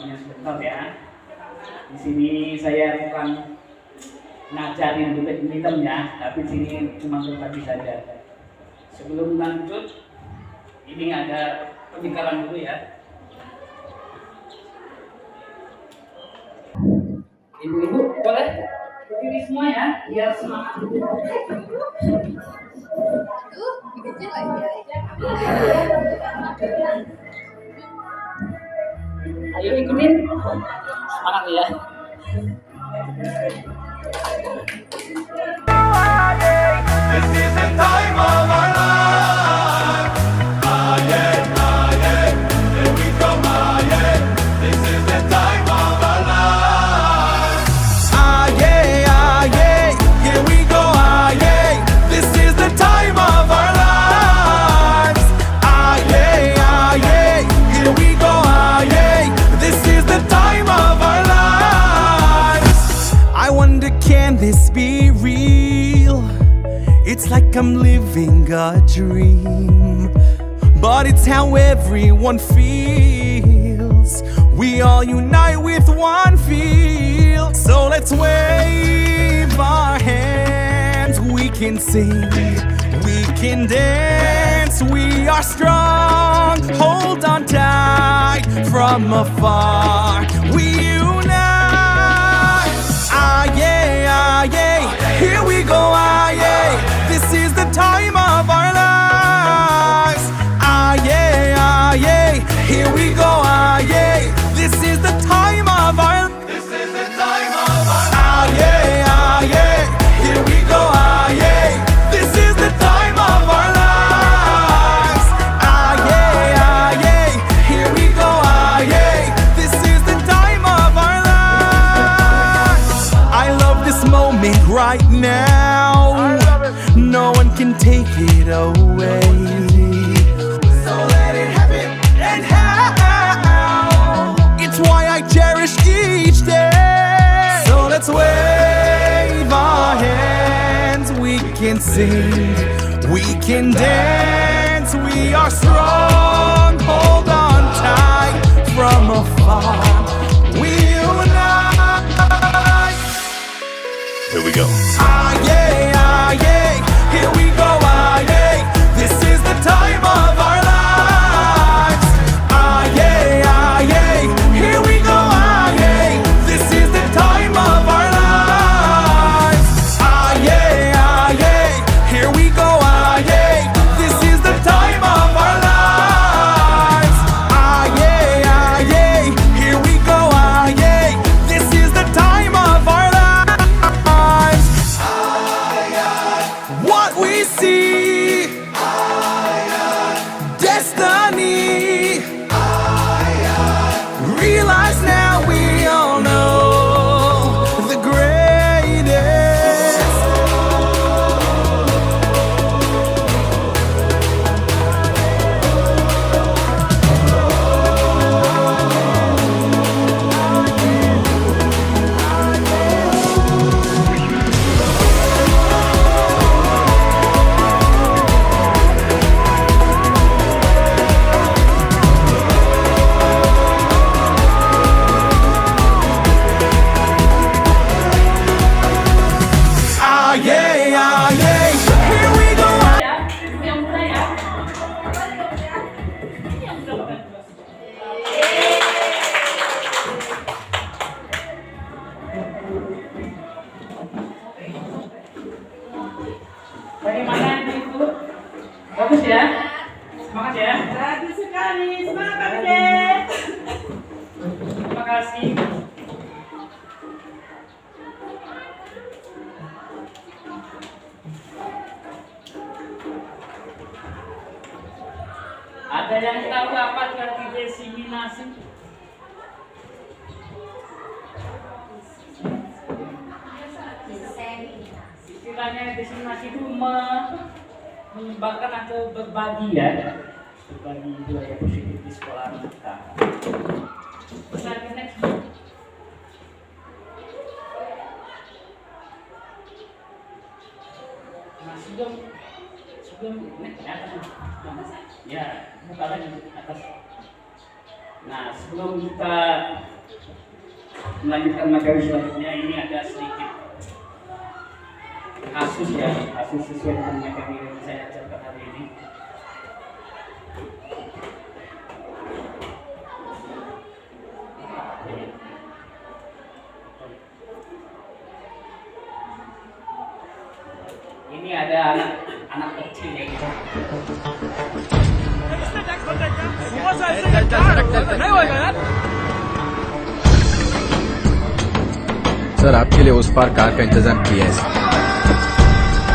waktunya sebentar ya. Di sini saya bukan ngajarin budidaya ya, tapi di sini cuma berbagi saja. Sebelum lanjut, ini ada peninggalan dulu ya. Ibu-ibu boleh berdiri semua ya, biar semangat. Ayo ikutin, semangat ya. This is the time of our life. Ah yeah, here we go. Ah yeah, this is the time of our life. Ah yeah, here we go. Ah yeah, this is the time of our lives. Ah yeah, here we go. Ah yeah, this is the time of our lives. I wonder, can this be real? It's like I'm living a dream, but it's how everyone feels. We all unite with one feel. So let's wave our hands. We can sing, we can dance. We are strong, hold on tight. From afar we unite. Ah yeah, here we go. Ah yeah, this is the time of our lives. Ah yeah, here we go. Ah yeah, this is the time of our. This is the time of our. Ah yeah, here we go. Ah yeah, this is the time of our lives. Ah yeah, here we go. Ah yeah, this is the time of our lives. I love this moment right now. No one can take it away. So let it happen anyhow. It's why I cherish each day. So let's wave our hands. We can sing, we can dance. We are strong, hold on tight. From afar we unite. Here we go. Ah yeah, here we go. Ah yeah, this is the time of our lives. Ah yeah, here we go. Ah yeah, this is the time of our lives. Ah yeah, here we go. Ah yeah, this is the time of our lives. Ah yeah, here we go. Ah yeah, this is the time of our lives. What we see, destiny. Realize now we all know the greatest. Ah yeah, here we go. Yang muda ya. Bagaimana itu? Bagus ya? Semangat ya? Bagus sekali, semangat deh. Terima kasih. Ada yang tahu apa arti desiminasi? Istilahnya desiminasi itu menyebarkan atau berbagi ya, berbagi budaya positif di sekolah kita. Slide next. Nah, sebelum naik ke atas, ya buka lagi atas. Nah, sebelum kita melanjutkan materi selanjutnya, ini ada sedikit kasus ya, kasus sesuai dengan materi yang saya ajarkan hari ini. Ini ada anak kecil ya gitu. Sir आपके लिए उस पार कार का इंतजाम किया है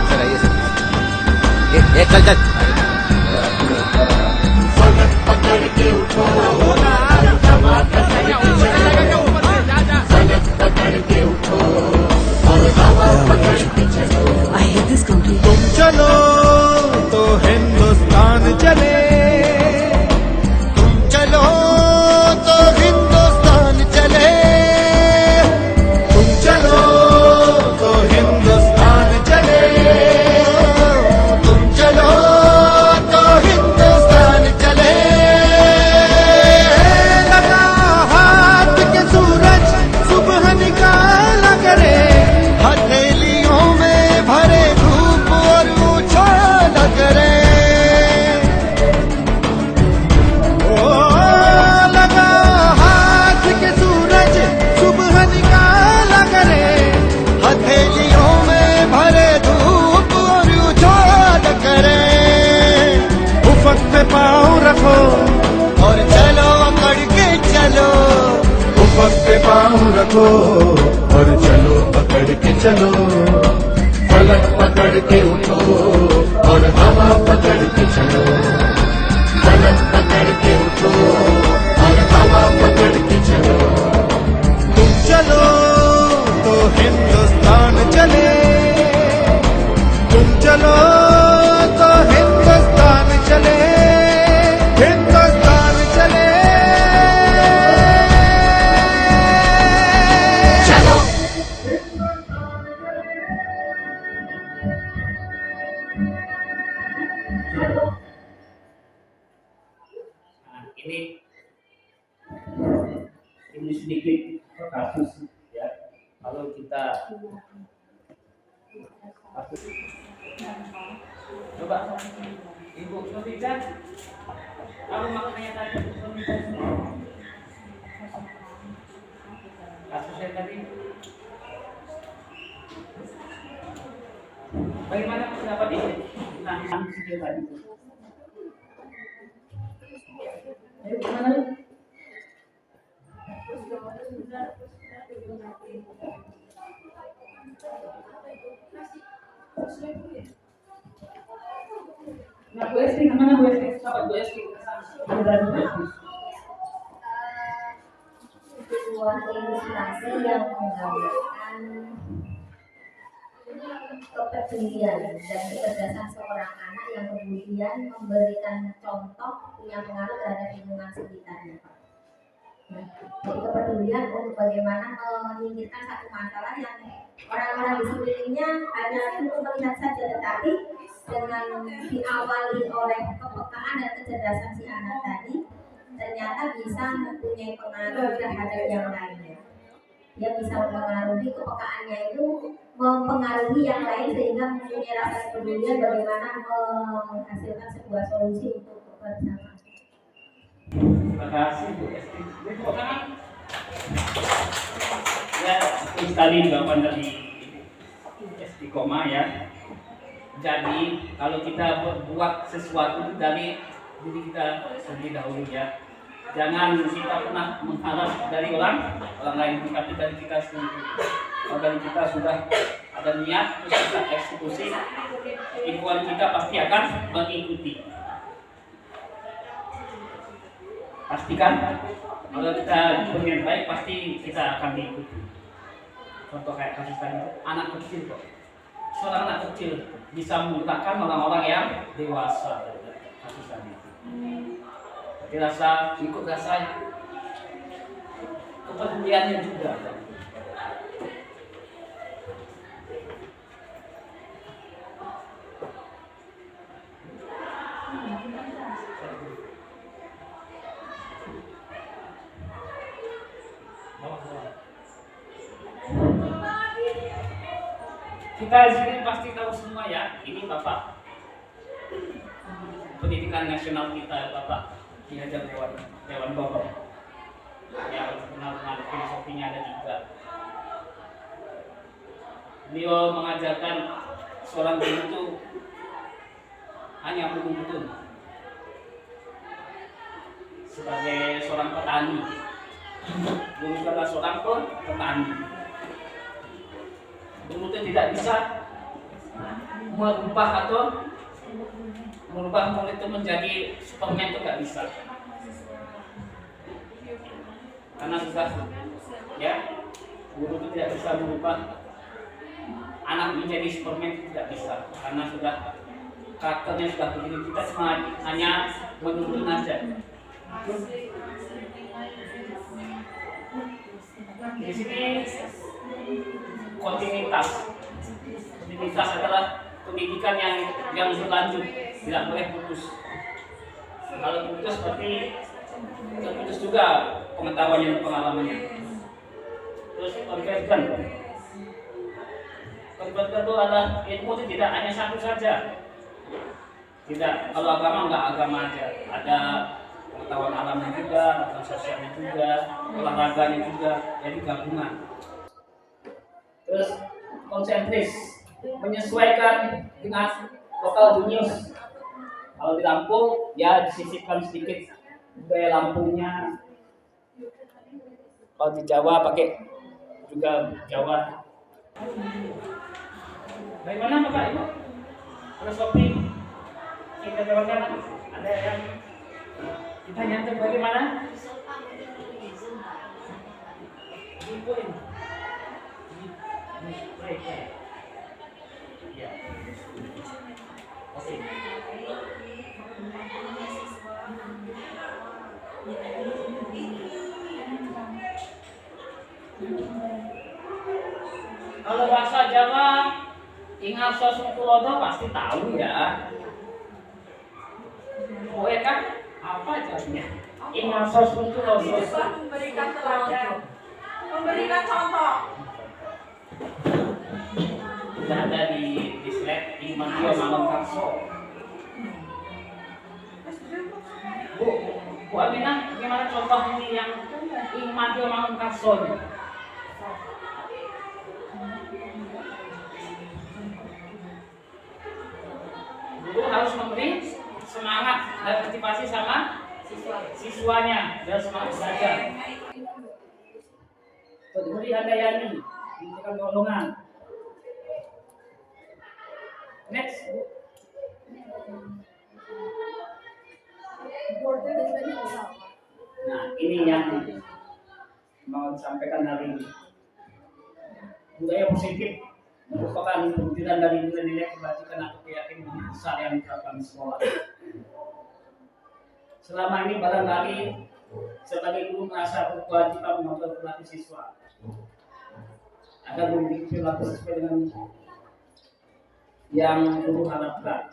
सर आइए सर चल चल I hate this country. तुम चलो तो हिंदुस्तान चले, तुम चलो तो हिंदुस्तान चले, तुम चलो तो हिंदुस्तान चले, तुम चलो तो हिंदुस्तान चले। लगा हाथ के सूरज सुबह निकाला करे, हथेलियों में भरे धूप और उछाल करे। ओ लगा हाथ के सूरज सुबह निकाला करे, हथेलियों में भरे धूप और उछाल करे। उफक पे पाँव रखो और चलो पकड़ के चलो, उफक पे पाँव रखो और चलो पकड़ के चलो, फलक पकड़ के उठो और हवा पकड़ के चलो, फलक पकड़ के उठो और हवा पकड़ के चलो। तुम चलो तो हिंदुस्तान चले, तुम चलो तो हिंदुस्तान चले, हिंदुस्तान चले। चलो Nah, ini sedikit kasus ya. Kalau kita kasus, coba Ibu Nurija, apa maknanya tadi Nurija? Kasusnya tadi, bagaimana pendapat Ibu tentang kasusnya tadi? Ayo, gimana? Nah, Bu Esti, kemana Bu Esti? Sahabat Bu Esti. Sebuah ilustrasi yang menggambarkan kepedulian dan kecerdasan seorang anak yang kemudian memberikan contoh yang pengaruh terhadap lingkungan sekitarnya. Jadi kepedulian untuk bagaimana menyingkirkan satu masalah yang orang-orang di sekelilingnya hanya untuk melihat saja, tetapi dengan diawali oleh kepekaan dan kecerdasan si anak tadi, ternyata bisa mempunyai pengaruh terhadap yang lainnya. Dia bisa mempengaruhi kepekaannya itu, mempengaruhi yang lain sehingga mempunyai rasa kepedulian bagaimana menghasilkan sebuah solusi untuk bersama. Terima kasih Bu Esti. Ya, itu sekali jawaban dari Istiqomah ya. Jadi kalau kita buat sesuatu dari diri kita sendiri dahulu ya. Jangan kita pernah mengharap dari orang lain, tapi dari kita sendiri. Kalau dari kita sudah ada niat, terus kita eksekusi, lingkungan kita pasti akan mengikuti. Pastikan kalau kita berniat baik pasti kita akan diikuti. Contoh kayak kasus tadi, anak kecil kok. Seorang anak kecil bisa menggunakan orang-orang yang dewasa. Kasus tadi. Jadi ikut rasa kepeduliannya juga. kita di sini pasti tahu semua ya. Ini Bapak pendidikan nasional kita, Bapak diajar Dewan Guru. Ya, kenal dengan filosofinya ada juga. Beliau mengajarkan seorang guru itu hanya menuntun sebagai seorang petani. Guru adalah seorang petani. Guru itu tidak bisa merubah murid itu menjadi Superman, itu tidak bisa. Karena sudah ya, guru itu tidak bisa merubah anak menjadi Superman, itu tidak bisa. Karena sudah karakternya sudah begini, kita cuma hanya menuntun aja. Di sini kontinuitas adalah pendidikan yang berlanjut, tidak boleh putus. Kalau putus berarti terputus juga pengetahuannya dan pengalamannya. Terus konvergen itu adalah ilmu itu tidak hanya satu saja. Tidak, kalau agama enggak agama aja, ada pengetahuan alamnya juga, pengetahuan sosialnya juga, olahraganya juga, jadi gabungan. Terus konsentris, menyesuaikan dengan lokal jenius. Kalau di Lampung ya disisipkan sedikit budaya Lampungnya. Kalau di Jawa pakai juga Jawa. Bagaimana Bapak Ibu? Filosofi kita jawabkan, ada yang kita nyantuk bagaimana? Baik. Ya. Oke. Kalau bahasa Jawa, ingat sosok tulodo pasti tahu ya. Oh ya kan? Apa jadinya? Ingat sosok tulodo. Memberikan teladan, memberikan contoh. Sudah ada di slide Imanio Mangunkarso. Bu Aminah, gimana contoh ini yang Imanio Mangunkarso ini? Guru harus memberi semangat dan motivasi sama siswanya dan semangat belajar. Beri Handayani, diberikan golongan. Next. Nah, ini yang mau disampaikan hari ini. Budaya positif merupakan perwujudan dari nilai-nilai kebajikan atau keyakinan besar yang diterapkan di sekolah. Selama ini barangkali sebagai guru merasa berkewajiban mengatur perilaku siswa agar memiliki perilaku sesuai dengan yang guru harapkan.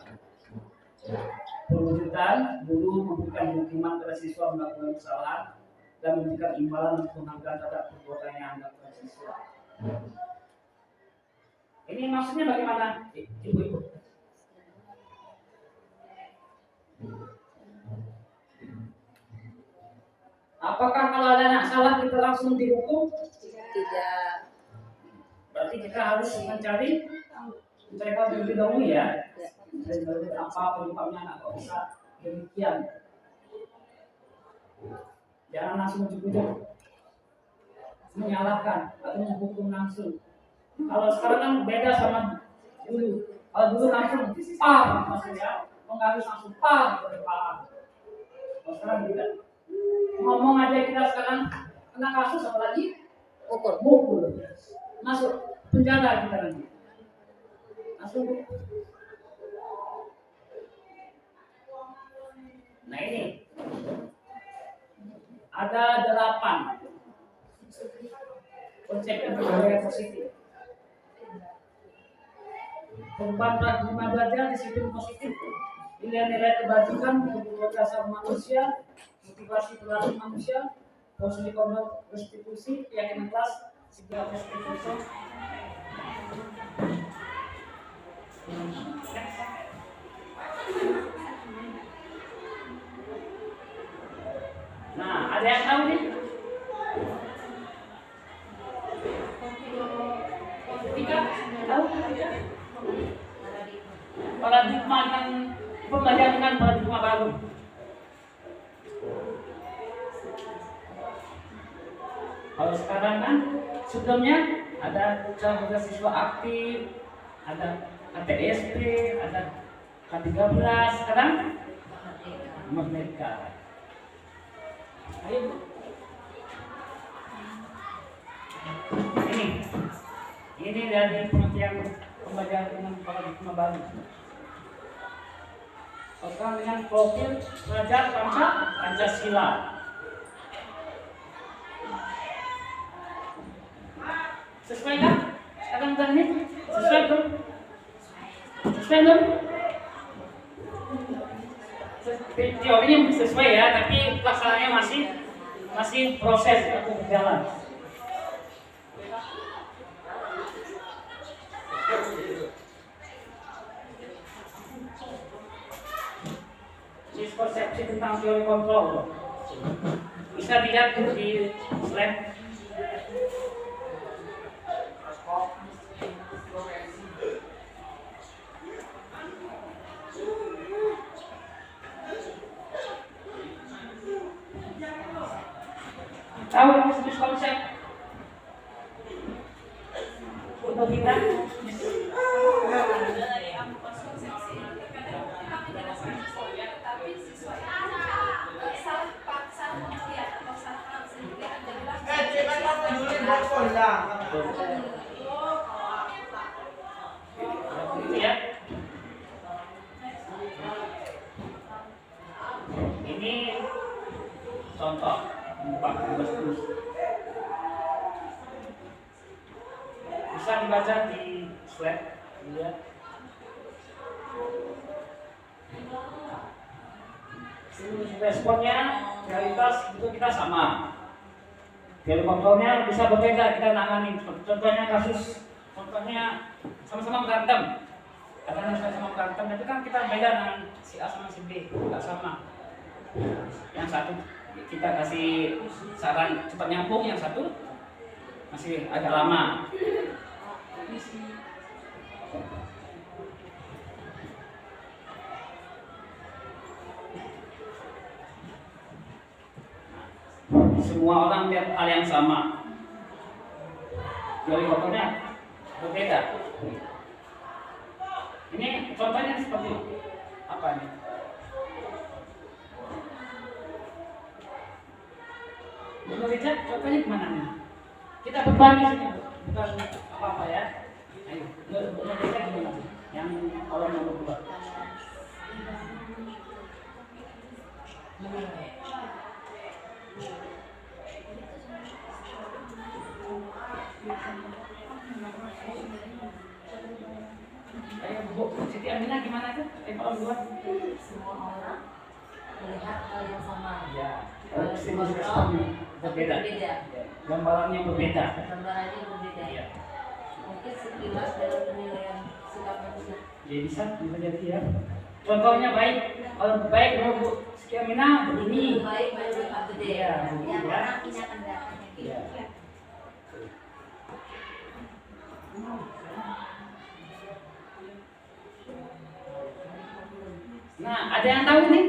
Perwujudan guru memberikan hukuman kepada siswa melakukan kesalahan dan memberikan imbalan untuk penghargaan terhadap perbuatan yang dilakukan siswa. Ini maksudnya bagaimana, Ibu-ibu? Apakah kalau ada anak salah kita langsung dihukum? Tidak. Berarti kita harus mencari tahu lebih dahulu ya. Apa penyebabnya anak kok bisa demikian? Jangan langsung ujuk-ujuk menyalahkan atau menghukum langsung. Kalau sekarang kan beda sama dulu. Kalau dulu langsung maksudnya menggaris langsung gitu depan. Kalau sekarang tidak. Ngomong aja kita sekarang kena kasus apalagi mukul. Masuk penjara kita nanti. Masuk. Nah ini ada 8 konsep budaya positif. Perubahan paradigma belajar, disiplin positif, nilai-nilai kebajikan, kebutuhan dasar manusia, motivasi perilaku manusia, positif kontrol restitusi, keyakinan kelas, segala restitusi. Nah, ada yang tahu nih? Tiga, tahu? Paradigma yang pembelajaran dengan paradigma baru. Kalau sekarang kan sebelumnya ada cara siswa aktif, ada KTSP, ada K13, sekarang merdeka. Ayo Bu. Ini dari pengertian pembelajaran dengan paradigma baru. Sekarang dengan profil pelajar bangsa Pancasila. Sesuai kan? Sekarang tadi sesuai belum? Sesuai belum? Teorinya sesuai ya, tapi pelaksanaannya masih proses atau berjalan. Persepsi tentang teori kontrol bisa dilihat di slide. Tahu bisnis konsep untuk kita? Ya. Ini contoh 14 terus. Bisa dibaca di slide, lihat. Responnya, realitas itu kita sama. Teori kontrolnya bisa berbeda kita nangani. Contohnya kasus, contohnya sama-sama berantem. Karena sama-sama berantem itu kan kita beda dengan si A sama si B, nggak sama. Yang satu kita kasih saran cepat nyambung, yang satu masih agak lama. Semua orang lihat hal yang sama. Teori kontrolnya berbeda. Ini contohnya seperti apa nih? Menurut Richard, contohnya gimana nih? Kita berbagi sini, bukan apa-apa ya. Ayo, menurut Richard gimana? Yang orang nomor 2. Ayo Bu, Siti Aminah gimana tuh? Kalau dua? Semua orang melihat hal yang sama. Ya, responnya berbeda. Gambarannya berbeda. Gambarannya berbeda. Ya. Mungkin sekilas dalam penilaian sikap manusia. Ya bisa jadi ya. Contohnya baik, kalau baik menurut Bu Siti Aminah begini. Baik, baik, gede. Ya, Yang ya. orang punya kendala. Ya. Nah, ada yang tahu nih?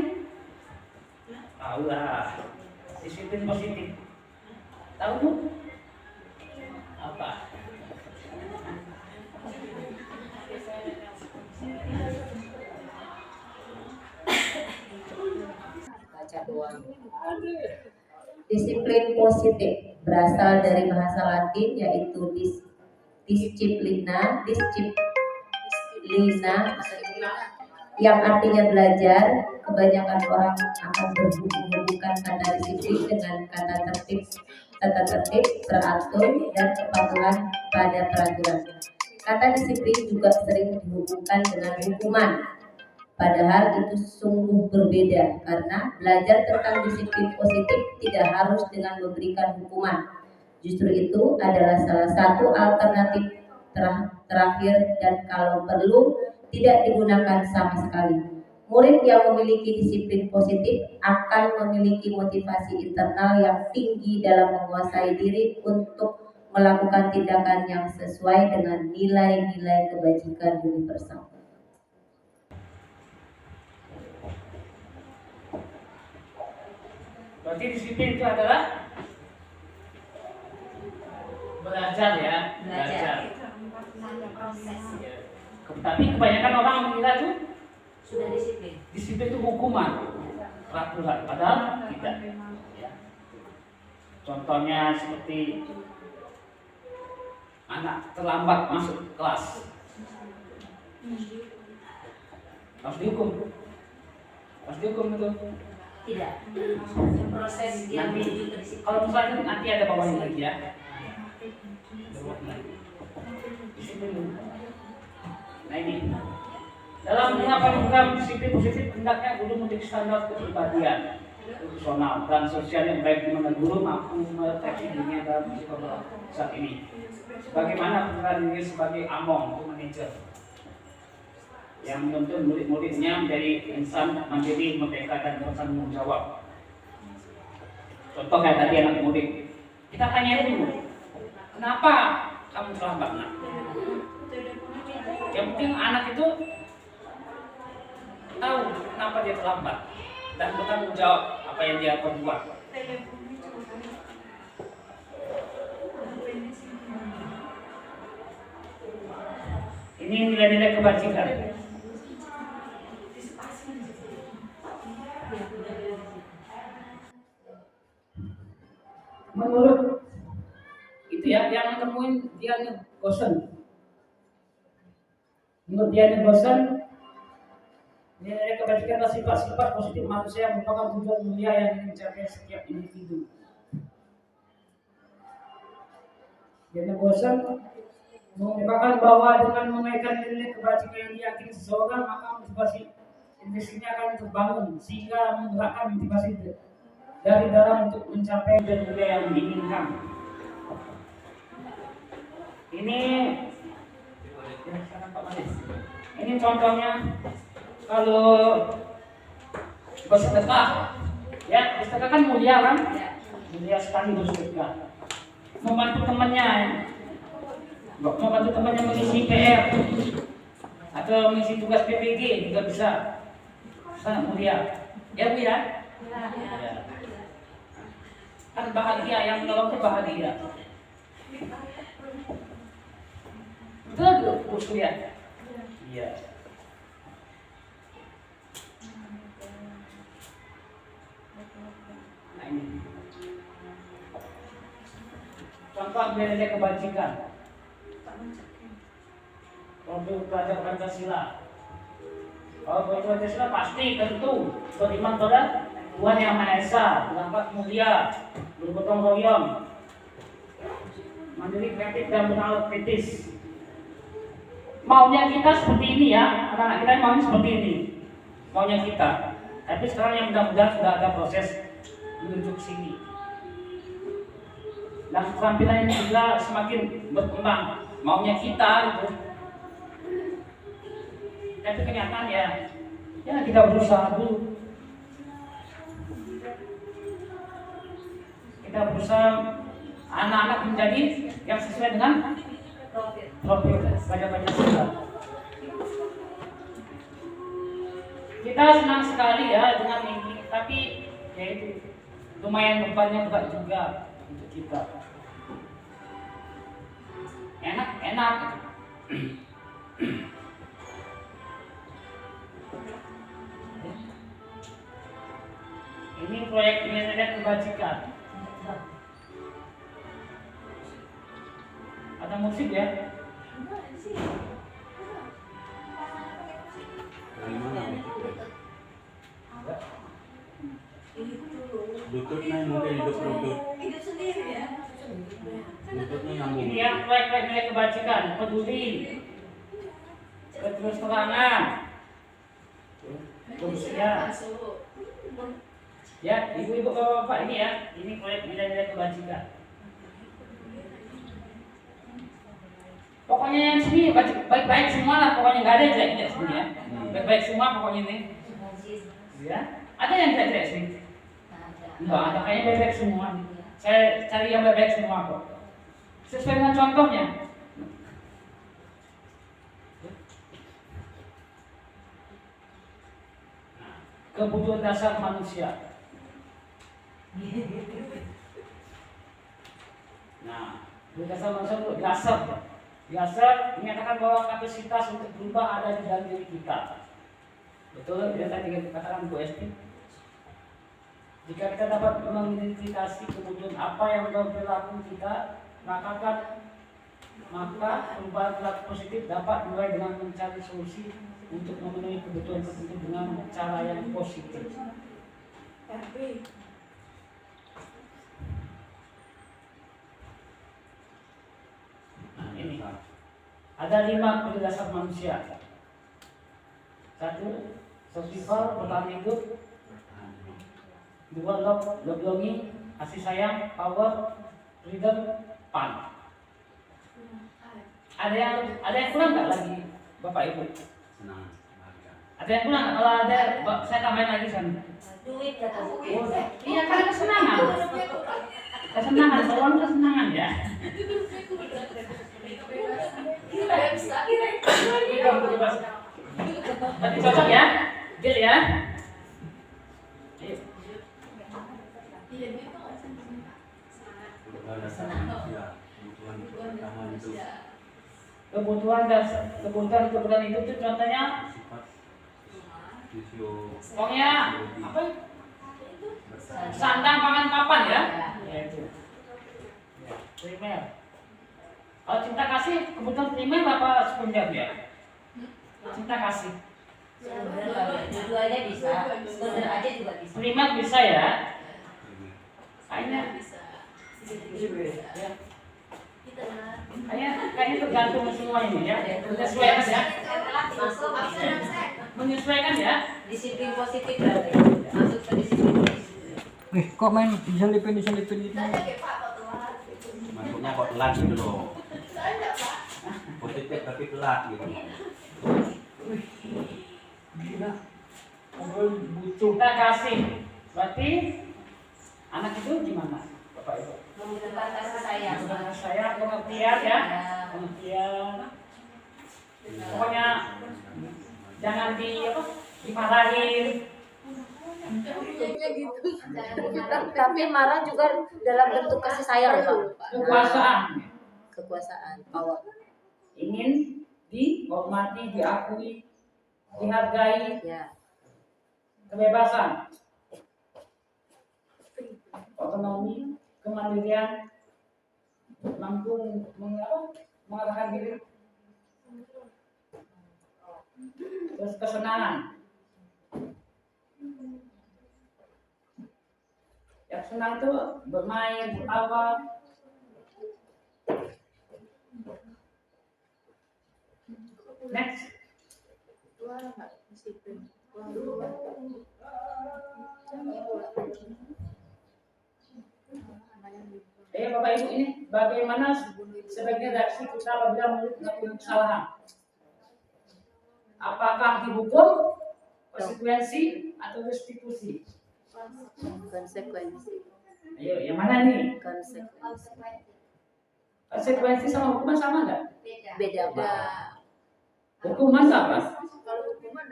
Tahu lah. Disiplin positif. Tahu Bu? Apa? Baca doang. Disiplin positif berasal dari bahasa Latin yaitu disciplina yang artinya belajar. Kebanyakan orang akan menghubungkan kata disiplin dengan kata tertib, tata tertib, teratur, dan kepatuhan pada peraturan. Kata disiplin juga sering dihubungkan dengan hukuman. Padahal itu sungguh berbeda karena belajar tentang disiplin positif tidak harus dengan memberikan hukuman. Justru itu adalah salah satu alternatif terakhir dan kalau perlu tidak digunakan sama sekali. Murid yang memiliki disiplin positif akan memiliki motivasi internal yang tinggi dalam menguasai diri untuk melakukan tindakan yang sesuai dengan nilai-nilai kebajikan universal. Berarti disiplin itu adalah belajar ya, belajar. Ya. Tapi kebanyakan orang mengira itu Sudah disiplin. disiplin itu hukuman, peraturan, padahal tidak. Ya. Contohnya seperti anak terlambat masuk kelas, harus dihukum, itu. Tidak. Proses yang Nanti menuju ke disiplin. kalau misalnya nanti ada bawahnya lagi ya. Disiplin. Nah ini dalam menerapkan disiplin positif hendaknya guru memiliki standar kepribadian, personal dan sosial yang baik di mana guru mampu mendeteksi dirinya dalam sekolah saat ini. Bagaimana peran diri sebagai among atau manajer yang menuntun murid-muridnya menjadi insan mandiri, merdeka dan bertanggung jawab. Contoh kayak tadi anak murid, kita tanya dulu, kenapa kamu terlambat nak? Yang penting anak itu tahu kenapa dia terlambat dan bertanggung jawab apa yang dia perbuat. Ini nilai-nilai kebajikan. Menurut itu ya yang nemuin Diane Gosen. Menurut Diane Gosen, nilai kebajikan adalah sifat-sifat positif manusia yang merupakan tujuan mulia yang ingin dicapai setiap individu. Diane Gosen mengungkapkan bahwa dengan menaikkan nilai kebajikan yang diyakini seseorang, maka motivasi intrinsiknya akan terbangun sehingga menggerakkan motivasi dari dalam untuk mencapai tujuan mulia yang diinginkan. Ini contohnya kalau bersedekah, ya bersedekah kan mulia kan? Mulia sekali bersedekah. Membantu temannya, mengisi PR atau mengisi tugas PPG juga bisa, sangat mulia. Ya Bu ya? Ya. Kan bahagia, yang menolong itu bahagia. Betul Bu Surya? Iya. Nah ini contoh nilai kebajikan. Produk pelajar Pancasila. Kalau produk Pancasila pasti tentu beriman pada Tuhan Yang Maha Esa, berangkat mulia, bergotong royong, mandiri, kreatif dan benar kritis. Maunya kita seperti ini ya, anak-anak kita maunya seperti ini, maunya kita. Tapi sekarang yang mudah-mudahan sudah ada proses menuju ke sini. Dan keterampilan ini juga semakin berkembang, maunya kita itu. Tapi kenyataan ya kita berusaha dulu. Kita berusaha anak-anak menjadi yang sesuai dengan profil Pancasila. Kita senang sekali ya dengan ini, tapi ya itu lumayan bebannya berat juga untuk kita. Enak. Ini proyek nilai kebajikan. Ada musik ya? Lututnya mungkin hidup lutut. Hidup sendiri ya. Lututnya nyambung. Ini yang proyek nilai kebajikan, peduli, terus terangan, ya. Ya, ibu-ibu bapak ini ya, ini proyek nilai kebajikan. Pokoknya yang sini baik-baik semua lah, pokoknya nggak ada yang jelek-jelek sini ya. Baik-baik semua pokoknya ini. Ya, ada yang jelek-jelek sini? Enggak ada, kayaknya baik-baik semua. Saya cari yang baik-baik semua kok. Sesuai dengan contohnya. Kebutuhan dasar manusia. Nah, dasar manusia itu dasar menyatakan bahwa kapasitas untuk berubah ada di dalam diri kita. Betul ya tadi kita katakan Bu Esti. Jika kita dapat mengidentifikasi kebutuhan apa yang berlaku kita, maka perubahan perilaku positif dapat mulai dengan mencari solusi untuk memenuhi kebutuhan tertentu dengan cara yang positif. Nah, ini ada 5 kebutuhan dasar manusia. 1. Survival, bertahan hidup. 2. Love, kasih sayang, power, freedom, fun. Ada yang kurang nggak lagi, Bapak Ibu? Senang, bahagia. Ada yang kurang nggak? Kalau ada, saya tambahin lagi sana. Duit kata Iya, karena kesenangan. Kesenangan, soal kesenangan ya. Berarti cocok ya? Deal ya? Kebutuhan dasar manusia, kebutuhan pertama itu Kebutuhan itu tuh contohnya sifat fisio, pokoknya apa? Sandang, pangan, papan ya? Ya itu. Primer. Kalau cinta kasih kebutuhan primer apa sekunder ya? Cinta kasih. Dua-duanya bisa, sekunder aja juga bisa. Primer bisa ya? Kayaknya. Ya. Kayaknya tergantung semua ini ya. Menyesuaikan ya. Menyesuaikan ya. Disiplin positif berarti. Masuk ke disiplin positif. Kok main diselipin gitu? masuknya kok telat gitu loh. Positif tapi telat gitu. Kita kasih. Berarti anak itu gimana, Bapak Ibu? Membutuhkan kasih sayang. Saya pengertian ya, pengertian. Pokoknya jangan dimarahin. Tapi marah juga dalam bentuk kasih sayang, Pak. Kekuasaan, power. Ingin dihormati, diakui, dihargai, Ya. kebebasan, otonomi, kemandirian, mampu mengarahkan diri, terus kesenangan. Yang senang itu bermain, bertawa. Next. Bapak Ibu, ini bagaimana sebaiknya reaksi kita apabila melakukan kesalahan? Apakah dihukum, konsekuensi, atau restitusi? Konsekuensi. Ayo, yang mana nih? Konsekuensi. Konsekuensi sama hukuman sama nggak? Beda, Pak. Hukuman apa?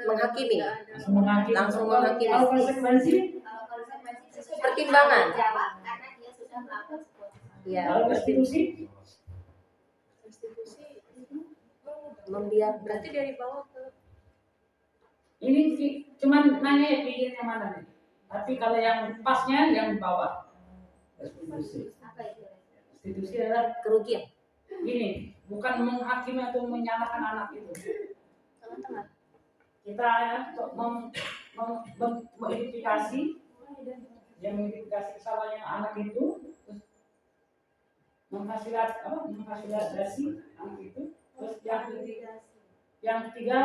Menghakimi. Langsung menghakimi. Kalau konsekuensi? Pertimbangan. Karena dia sudah melakukan Ya. Kalau restitusi? Membiarkan. Berarti dari bawah ke. Ini cuma nanya ya pilihnya mana nih. Tapi kalau yang pasnya yang di bawah. Restitusi. Restitusi adalah Kerugian. ini, bukan menghakimi atau menyalahkan anak itu. Kita mengidentifikasi, yang mengidentifikasi kesalahan anak itu, terus memfasilitasi anak itu, terus yang ketiga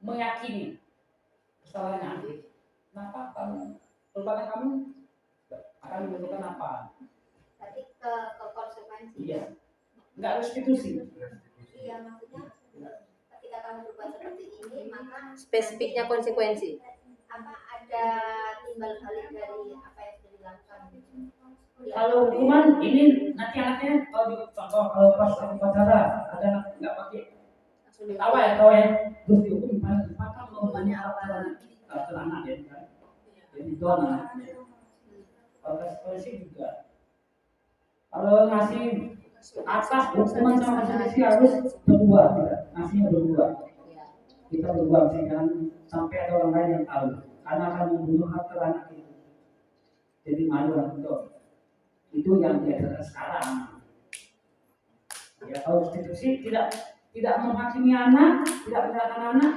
meyakini kesalahan anak itu. Kenapa perubahan kamu akan membutuhkan apa? Berarti ke konsekuensi. Iya. nggak restitusi. Iya, maksudnya ketika kamu berbuat seperti ini, maka Spesifiknya konsekuensi. apa ada timbal balik dari apa yang sudah dilakukan? Ya. Kalau hukuman ini nanti anaknya kalau di contoh kalau pas upacara ada anak nggak pakai tawa ya terus dihukum maka hukumannya apa ke anak ya kan? Jadi itu anaknya. Kalau restitusi juga. Kalau ngasih atas hukuman sama restitusi harus berdua, tidak ngasihnya berdua. Kita berdua sih jangan sampai ada orang lain yang tahu karena akan membunuh hak anak itu. Jadi malu lah betul. Itu yang diajarkan sekarang. Ya kalau restitusi tidak menghakimi anak, tidak menyalahkan anak,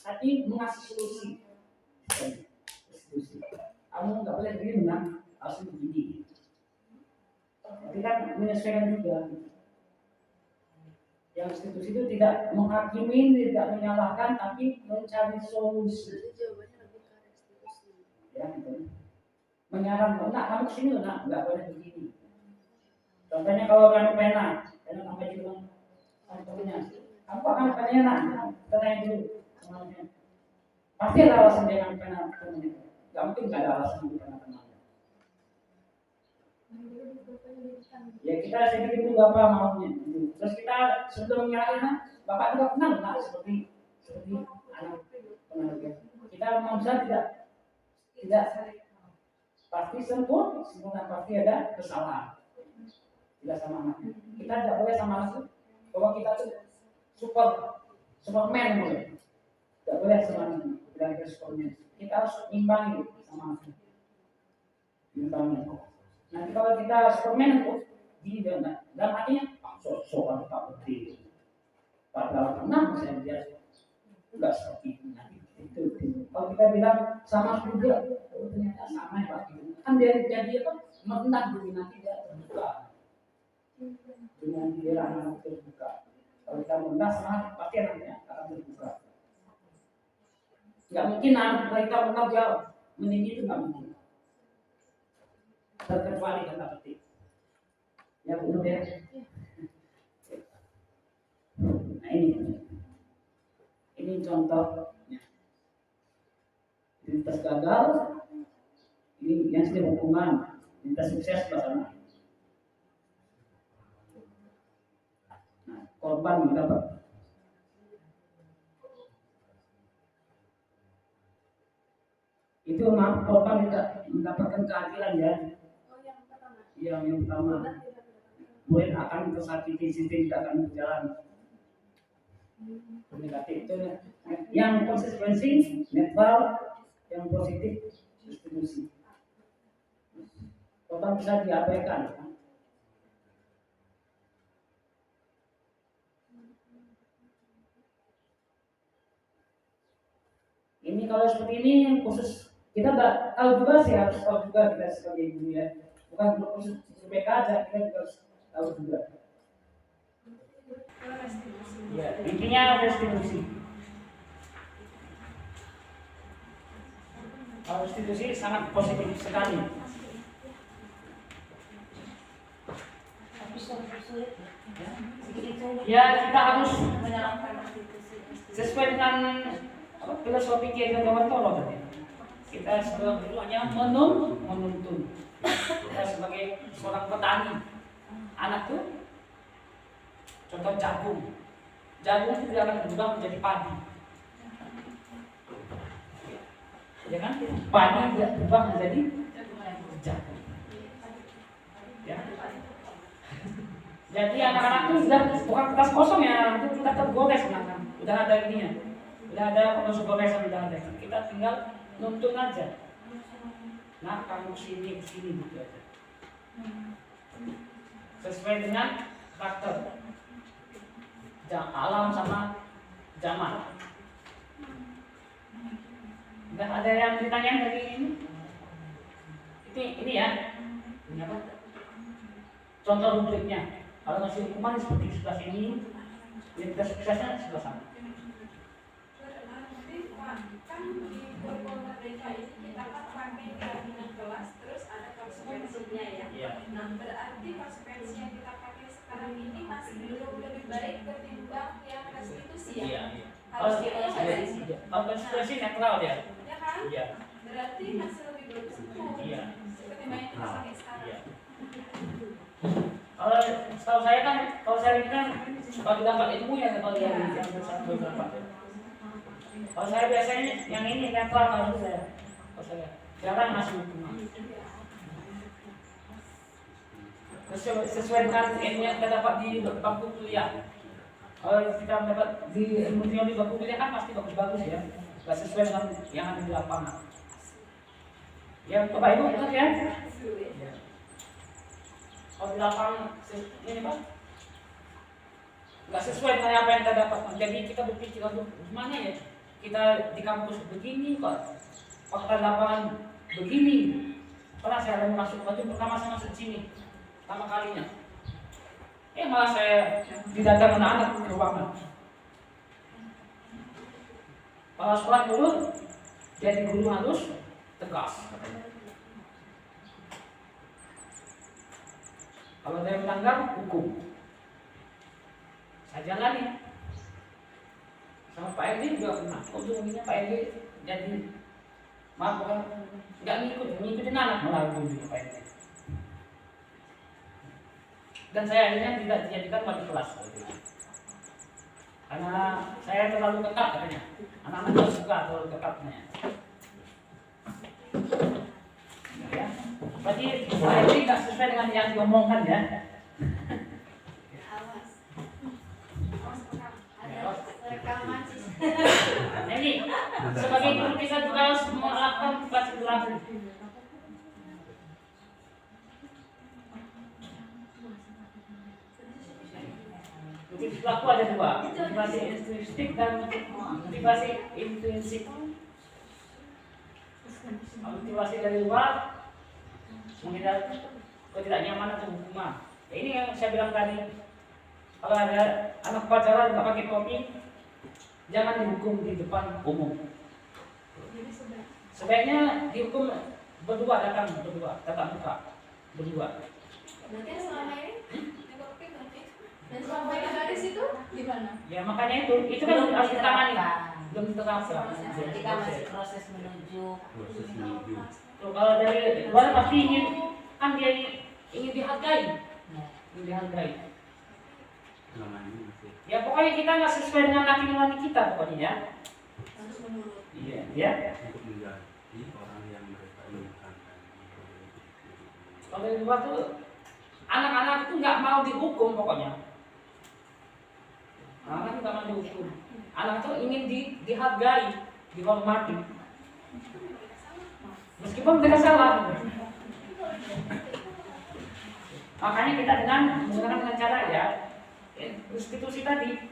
tapi mengasih solusi. Restitusi. Kamu nggak boleh begini, harus begini. Tapi kan menyesuaikan juga. Yang restitusi itu tidak menghakimi, tidak menyalahkan, tapi mencari solusi. Ya, gitu. Menyarankan, nak kamu kesini loh, nak nggak boleh begini. Contohnya kalau kan pena sampai di bilang, kamu kok kan penanya nak, tanya dulu semuanya. Pasti ada alasan dia kan pena temennya. Gak mungkin nggak ada alasan dia pena temannya. Ya kita sedikit dulu apa maunya. Terus kita sebelum menyalahin, bapak juga kenal nak seperti anak pengaruh. Kita manusia tidak pasti sempurna pasti ada kesalahan. Tidak sama anaknya. Kita tidak boleh sama anak bahwa kita tuh superman boleh. Tidak boleh sama anak tidak ada superman. Kita harus imbangi sama anaknya. Imbangi. Nanti kalau kita superman itu gini dan artinya soal Pak Putri. Padahal pernah saya lihat enggak seperti ini. Itu. Kalau kita bilang sama juga, ternyata sama ya Pak. Kan dia jadi apa? Menang nanti dia terbuka. Dengan dia anak terbuka. Kalau kita menang sama pasti anaknya akan terbuka. Enggak mungkin anak kita menang dia meninggi itu enggak mungkin. Terkecuali kata petik. Ya benar ya. Nah ini contohnya. Identitas gagal, ini yang sudah hukuman, identitas sukses pasangan. Nah, korban mendapat. Itu korban tidak mendapatkan keadilan ya. Yang pertama, kemudian akan tersakiti, sistem tidak akan berjalan. Negatif itu yang konsekuensi netral, yang positif distribusi. Korban bisa diabaikan. Ini kalau seperti ini khusus kita nggak tahu juga sih, harus tahu juga kita sebagai ibu ya. Bukan khusus BK aja, kita juga harus tahu juga. Ya, intinya restitusi. Kalau restitusi sangat positif sekali. Ya, kita harus sesuai dengan filosofi Kiai Gawantoro tadi. Kita sebelumnya menuntun. Kita sebagai seorang petani, anak tuh contoh jagung itu tidak akan berubah menjadi padi, ya kan? Padi tidak berubah menjadi jagung, ya. Jadi anak-anak itu sudah bukan kertas kosong ya, itu kita tergores anak-anak. Udah ada ininya, udah ada proses goresan, udah ada. Kita tinggal nuntun aja. Nah, kamu sini gitu aja. Sesuai dengan karakter. Alam sama zaman. Enggak ada yang ditanya dari ini. Ini ya. Ini apa? Contoh rubriknya. Kalau ngasih hukuman seperti sebelah sini, identitas suksesnya sebelah sana. Kan di Perpol Merdeka ini kita kan pakai kelas terus ada konsekuensinya ya. Nah berarti konsekuensi yang kita pakai sekarang sekarang ini masih belum lebih baik ketimbang yang restitusi ya. Iya. Harus Kalau dikonsiderasi. kalau konstitusi netral ya. Ya kan? Iya. Berarti masih lebih bagus itu. Iya. Ketimbang yang kita pakai sekarang. Iya. Kalau setahu saya kan, kalau saya ini kan bagi dampak ilmu ya kalau yang berapa. Kalau saya biasanya yang ini netral kalau saya. Kalau saya jarang masuk hukum. Sesuai dengan ilmu yang kita dapat di bangku kuliah. Kalau kita mendapat di ilmu teori bangku kuliah kan pasti bagus-bagus ya. Gak sesuai dengan yang ada di lapangan. Yang Bapak Ibu benar ya? Kalau di lapangan ini Pak, nggak sesuai dengan apa yang kita dapatkan. Jadi kita berpikir untuk gimana ya? Kita di kampus begini kok, fakta lapangan begini. Pernah saya mau masuk waktu pertama saya masuk sini, pertama kalinya. Malah saya didatang anak-anak ke ruangan. Kalau sekolah dulu, jadi guru halus, tegas. Kalau ada yang melanggar, hukum. Saya jalani. Sama Pak Edi juga pernah. Ujung-ujungnya Pak Edi jadi maaf bukan nggak ngikutin anak malah ujung-ujungnya Pak Edi. Dan saya akhirnya tidak dijadikan wali kelas. Karena saya terlalu ketat katanya. Anak-anak tidak suka terlalu ketatnya. Ya. Berarti Pak Edi nggak sesuai dengan yang diomongkan ya. Awas. Awas rekam. Ada rekaman sih. Ini sebagai guru kita juga harus melakukan klasifikasi. Perilaku ada dua, motivasi intrinsik dan motivasi intrinsik. Motivasi dari luar menghindari ketidaknyamanan atau hukuman. Ini yang saya bilang tadi, kalau ada anak pacaran nggak pakai topi, jangan dihukum di depan umum. Sebaiknya dihukum berdua, tatap muka berdua. Berarti selama ini di kopi berarti. Dan selama ini dari situ di mana? Ya makanya itu kan harus ditangani. Belum diterapkan. Kita masih proses menuju. Kalau dari luar pasti ingin kan dia ingin dihargai. Ingin dihargai. Ya pokoknya kita nggak sesuai dengan hati nurani kita pokoknya ya. Harus menurut. Iya, ya. Untuk menjadi orang yang mereka inginkan. Kalau dari luar tuh anak-anak itu nggak mau dihukum pokoknya. Anak nggak mau dihukum. Anak itu ingin dihargai, dihormati. Meskipun mereka salah. Makanya kita dengan cara ya restitusi tadi.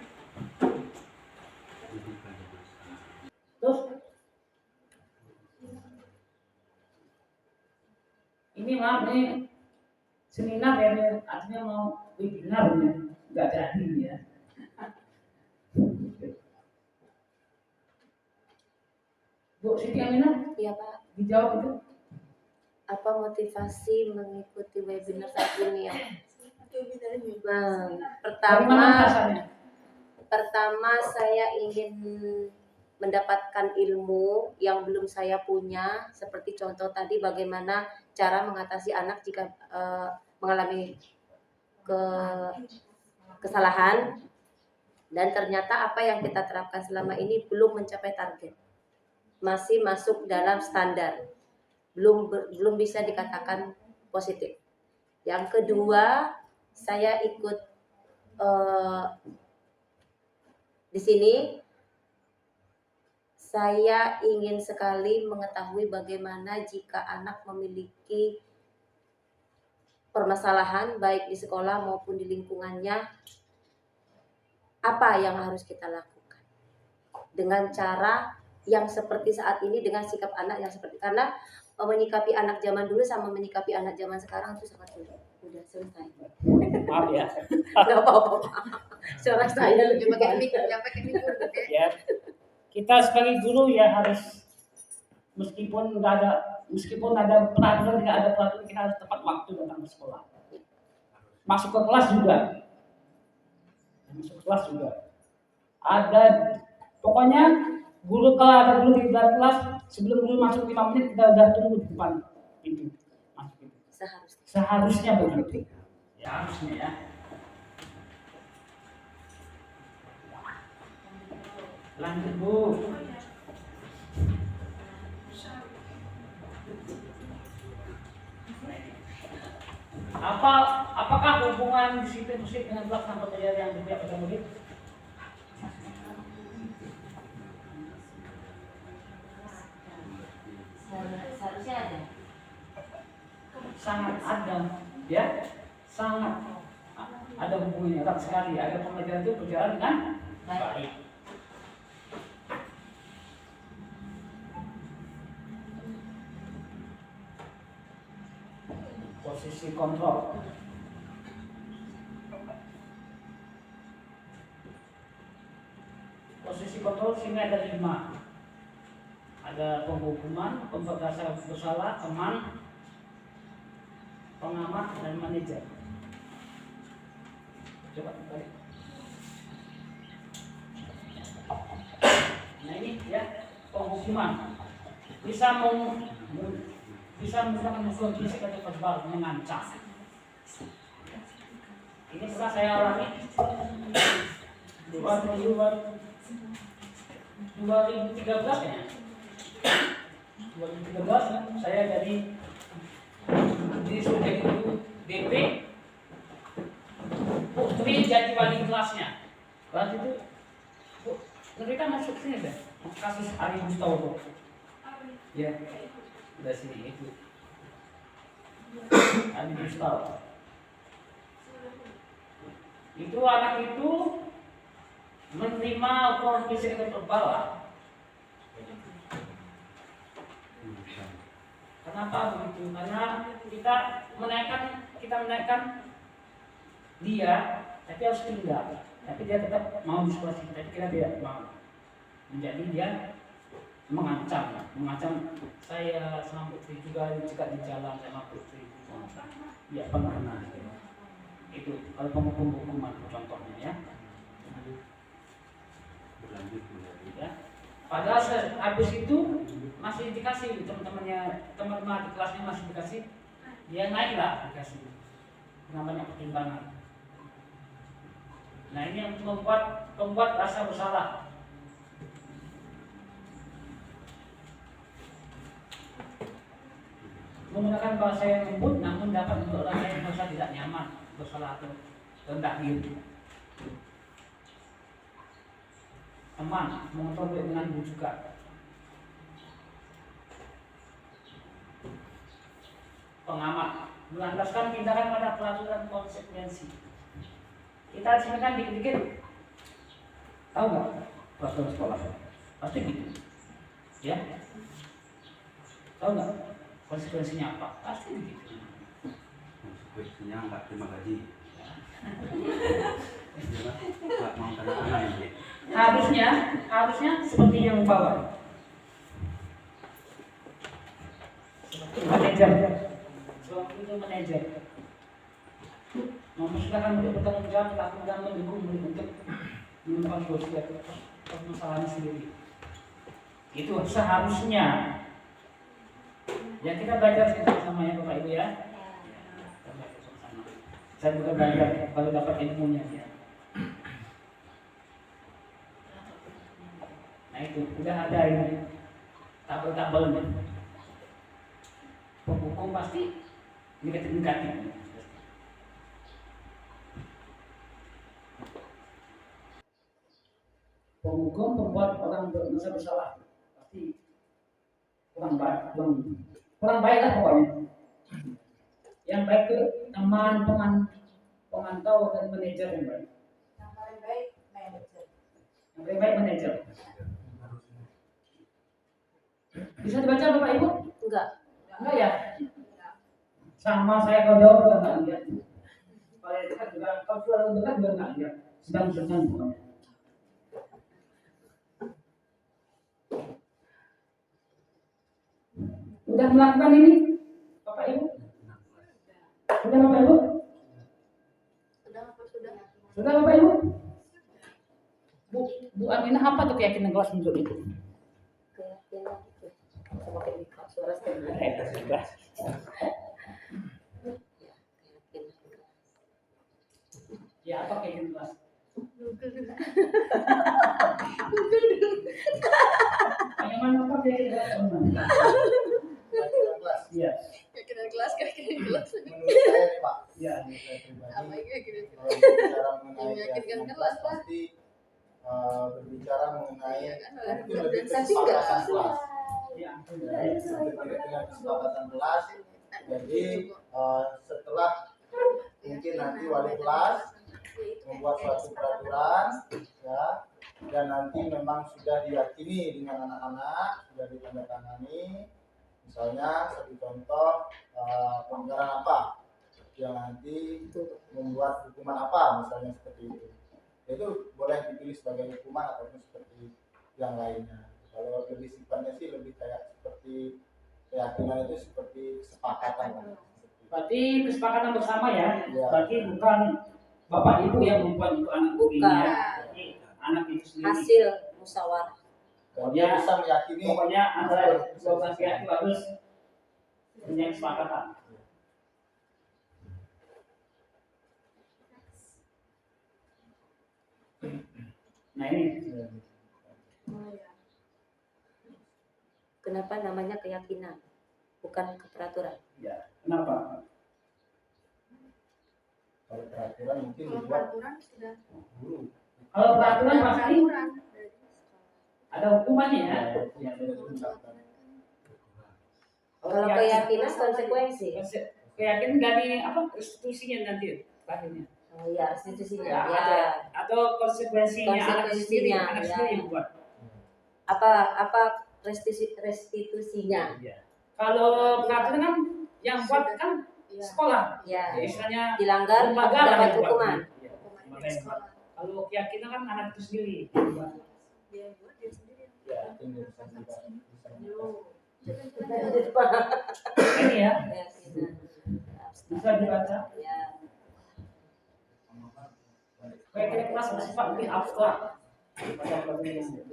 Terus ini maaf nih seminar ya, artinya mau webinar ya, nggak jadi ya. Bu Siti Aminah, Iya Pak. dijawab itu. Apa motivasi mengikuti webinar saat ini ya? Nah, Bagaimana rasanya? pertama saya ingin mendapatkan ilmu yang belum saya punya, seperti contoh tadi bagaimana cara mengatasi anak jika mengalami kesalahan, dan ternyata apa yang kita terapkan selama ini belum mencapai target, masih masuk dalam standar, belum bisa dikatakan positif. Yang kedua, saya ikut di sini. Saya ingin sekali mengetahui bagaimana jika anak memiliki permasalahan baik di sekolah maupun di lingkungannya, apa yang harus kita lakukan dengan cara yang seperti saat ini, dengan sikap anak yang seperti, karena menyikapi anak zaman dulu sama menyikapi anak zaman sekarang itu sangat sulit. Udah selesai. Maaf ya. Gak apa-apa. Suara saya lebih pakai mic, Ya. Kita sebagai guru ya harus meskipun ada peraturan, tidak ada peraturan, kita harus tepat waktu datang ke sekolah. Masuk ke kelas juga masuk kelas juga. Ada pokoknya guru kalau ada guru di dalam kelas sebelum guru masuk 5 menit kita udah tunggu di depan pintu masuk itu. Seharusnya begitu. Ya, harusnya ya. Lanjut Bu. Apakah hubungan disiplin musik dengan pelaksanaan pelajaran yang berpihak pada murid? Seharusnya ada. Sangat ada, ya, sangat ada hubungannya erat sekali. Ada pembelajaran itu berjalan dengan baik. Posisi kontrol. Posisi kontrol sini ada 5. Ada penghukuman, pembuat rasa bersalah, teman, pengamat, dan manajer. Coba balik. Nah ini ya penghukuman bisa menggunakan unsur fisik atau verbal mengancam. Ini pernah saya alami 2013 ya. 2013 saya disuruh jadi guru DP, putri jadi wali kelasnya. Waktu itu mereka masuk sini deh, kasus Ari Mustopo. Ya, udah sini itu. Ari Mustopo. Itu anak itu menerima ukuran fisik dan verbal lah. Kenapa begitu? Karena kita menaikkan dia, tapi harus tinggal. Tapi dia tetap mau di sekolah sini, tapi kita tidak mau. Menjadi dia mengancam saya sama Putri juga jika di jalan sama Putri. Ya pernah. Itu kalau penghukuman contohnya ya. Berlanjut Ya. Padahal habis itu masih dikasih teman-teman di kelasnya masih dikasih, dia naiklah dikasih namanya pertimbangan. Nah ini yang membuat rasa bersalah. Menggunakan bahasa yang lembut namun dapat untuk orang yang merasa tidak nyaman, bersalah atau rendah diri. Teman mengontrol dengan bujukan. Pengamat melandaskan tindakan pada peraturan konsekuensi. Kita di sini kan dikit-dikit tahu nggak peraturan sekolah? Pasti gitu, ya? Tahu nggak konsekuensinya apa? Pasti begitu. konsekuensinya nggak terima gaji. Nggak mau tanda tangan ini. Harusnya seperti yang bawah. Seperti manajer. Seperti itu manajer. Memusnahkan untuk bertanggung jawab pelaku dan mendukung murid untuk menemukan solusi permasalahan sendiri. Itu seharusnya. Ya kita belajar sama ya Bapak Ibu ya. Saya juga belajar kalau dapat ilmunya ya. Nah itu udah ada ini tabel-tabelnya. Penghukum pasti negatif. Penghukum membuat orang merasa bersalah pasti kurang baik lah pokoknya. Yang baik itu teman, pemantau dan manajer yang baik. Yang paling baik manajer. Yang paling baik manajer. Bisa dibaca Bapak Ibu? Enggak. Enggak ya? Sama saya kalau jauh juga enggak lihat. Kalau yang dekat juga, kalau terlalu dekat juga enggak lihat. Sedang pokoknya. Sudah melakukan ini, Bapak Ibu? Sudah Bapak Ibu? Sudah apa sudah? Sudah Bapak Ibu? Bu Aminah, apa tuh keyakinan kelas untuk itu? Keyakinan itu sama kayak Mika, suara setengah. Ya, apa keyakinan kelas? Bagaimana apa keyakinan kelas? Iya. Keyakinan kelas, keyakinan kelas. Menurut saya nih Pak, Iya. menurut saya pribadi, Apa yang keyakinan kelas? kalau berbicara mengenai Meyakinkan keyakinan kelas, kelas Pak. pasti berbicara mengenai Iya kan, mungkin lebih ke Tapi enggak. kesepakatan kelas. Iya. Ya, terkait dengan kesepakatan kelas. Jadi setelah mungkin nanti wali kelas membuat suatu peraturan, ya, dan nanti memang sudah diyakini dengan anak-anak, sudah ditandatangani. Misalnya sebagai contoh pelanggaran apa yang nanti membuat hukuman apa, misalnya seperti itu boleh dipilih sebagai hukuman ataupun seperti yang lainnya. Kalau lebih sifatnya sih lebih kayak seperti keyakinan itu seperti kesepakatan. Berarti kesepakatan bersama ya. Iya. Berarti bukan bapak ibu yang membuat itu anak Bukan. ini ya. Berarti anak itu sendiri. Hasil musyawarah. Dan dia bisa meyakini Pokoknya antara dua belah pihak itu harus punya kesepakatan. Nah ini Kenapa namanya keyakinan, bukan keperaturan? ya. Kenapa? kalau peraturan mungkin Kalau dibuat peraturan sudah guru. Kalau peraturan pasti peraturan. ada hukumannya ya. Yang sudah ditetapkan. Kalau keyakinan konsekuensi. Keyakinan dari apa institusinya nanti akhirnya. Oh iya, institusinya. Ya, Ya. atau konsekuensinya anak sendiri, Konsekuensinya, anak ya. sendiri yang buat. Apa restitusinya? Ya. Kalau peraturan kan yang buat kan Iya. sekolah. Ya. Ya, istilahnya Dilanggar lembaga lah dapat yang buat. hukuman. Ya, Hukuman lembaga di yang buat. sekolah. Kalau keyakinan kan anak itu sendiri yang buat. Dia buat dia sendiri. Ya. Mungkin dia bisa juga bisa Ini ya Keyakinan. bisa dibaca. Ya. Keyakinan kelas bersifat lebih abstrak. Pada keyakinan.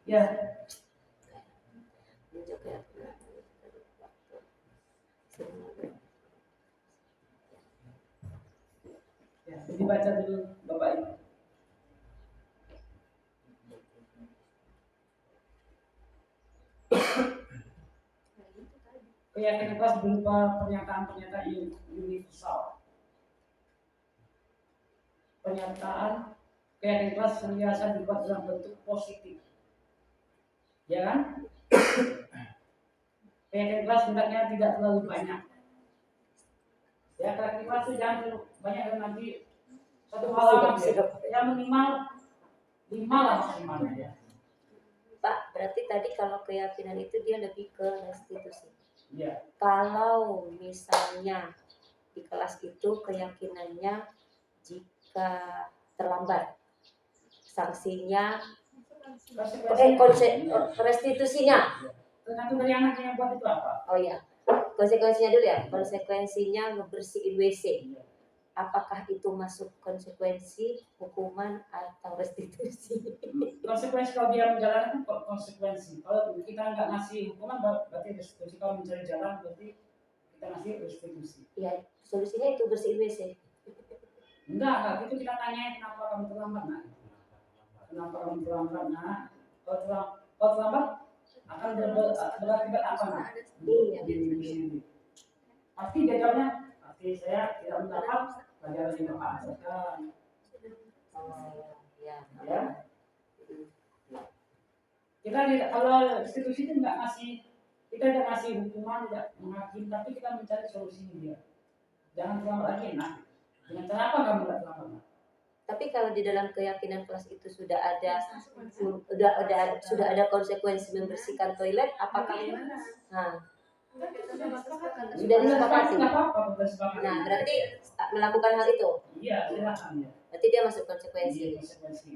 Ya. Itu keyakinan. Ya, dibaca dulu Bapak Ibu. Keyakinan kelas berupa pernyataan-pernyataan universal. Pernyataan keyakinan kelas senantiasa dibuat dalam bentuk positif. Ya kan? Keyakinan kelas hendaknya tidak terlalu banyak. Ya, keyakinan kelas itu jangan terlalu banyak dan nanti satu halaman ya minimal 5 lah maksimalnya ya. Pak, berarti tadi kalau keyakinan itu dia lebih ke restitusi. Iya. Kalau misalnya di kelas itu keyakinannya jika terlambat sanksinya restitusinya. Tergantung dari anaknya yang buat itu apa. Oh iya, konsekuensinya dulu ya. Konsekuensinya ngebersihin WC. Apakah itu masuk konsekuensi hukuman atau restitusi? Konsekuensi kalau dia menjalankan konsekuensi. Kalau kita nggak ngasih hukuman berarti restitusi. Kalau mencari jalan berarti kita ngasih restitusi. Ya, solusinya itu bersihin WC. Enggak, itu kita tanya kenapa kamu terlambat, nak? Kenapa kamu terlambat, nak? Kalau terlambat akan berakibat apa, nak? Iya. Pasti dia jawabnya, pasti saya tidak mendapat pelajaran yang Bapak ajarkan. Oh, ya. Ya. Kita tidak, kalau institusi itu nggak ngasih, kita tidak ngasih hukuman, tidak menghakimi, tapi kita mencari solusinya dia. Jangan terlambat lagi, nak. Dengan cara apa kamu nggak terlambat, nak? Tapi kalau di dalam keyakinan kelas itu sudah ada konsekuensi membersihkan toilet, apakah nah sudah disepakati? Nggak apa-apa, bersepakati. Nah, berarti melakukan hal itu. Iya, silakan ya. Berarti dia masuk konsekuensi. Konsekuensi.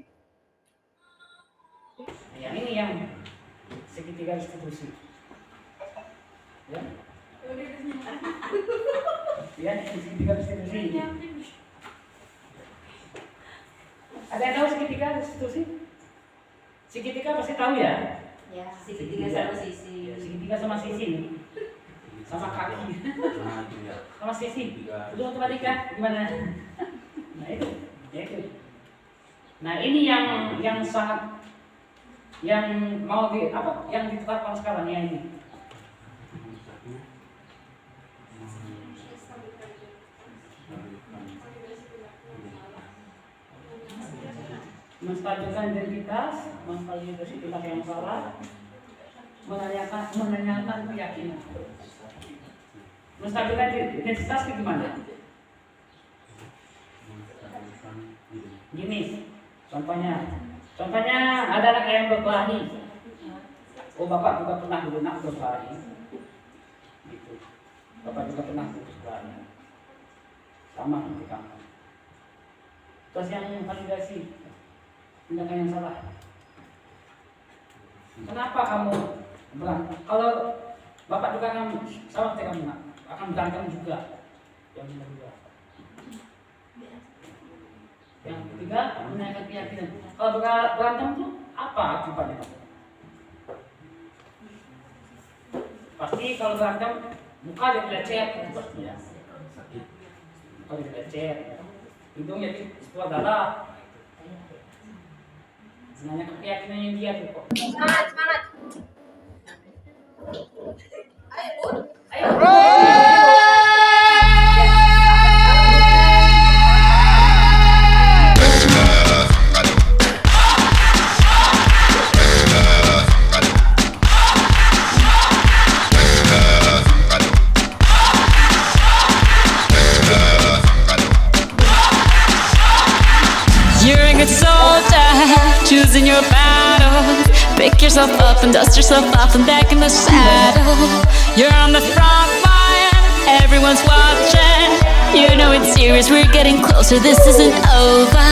Yang ini yang segitiga restitusi. Ya. Ya, segitiga restitusi. Ada yang tahu segitiga restitusi? Segitiga pasti tahu ya? Ya, segitiga sama sisi. Ya, segitiga sama sisi nih. Sama kaki. Nah itu ya. Sama sisi. Tiga. Itu matematika gimana? Nah itu, ya itu. Nah ini yang sangat yang mau di apa yang ditetapkan sekarang ya ini. Menstabilkan identitas, menvalidasitas yang salah, menanyakan keyakinan. Menstabilkan identitas itu gimana? Gini, contohnya ada anak yang berkelahi. Oh bapak juga pernah dulu nak berkelahi. Gitu. Bapak juga pernah berkelahi. Sama di kampung. Terus yang validasi tindakan yang salah. Kenapa kamu berantem? Kalau bapak juga akan sama seperti kamu akan berantem juga. Yang kedua. Yang ketiga menanyakan keyakinan. Kalau berantem itu apa akibatnya? Pasti kalau berantem muka jadi lecet, pasti ya. Muka jadi lecet, hidung jadi keluar darah. Menanyakan keyakinannya dia tuh kok. Semangat, semangat. Ayo, Bun. Ayo. You're a good soldier, choosing your battles. Pick yourself up and dust yourself off and back in the saddle. You're on the front line, everyone's watching. You know it's serious, we're getting closer, this isn't over.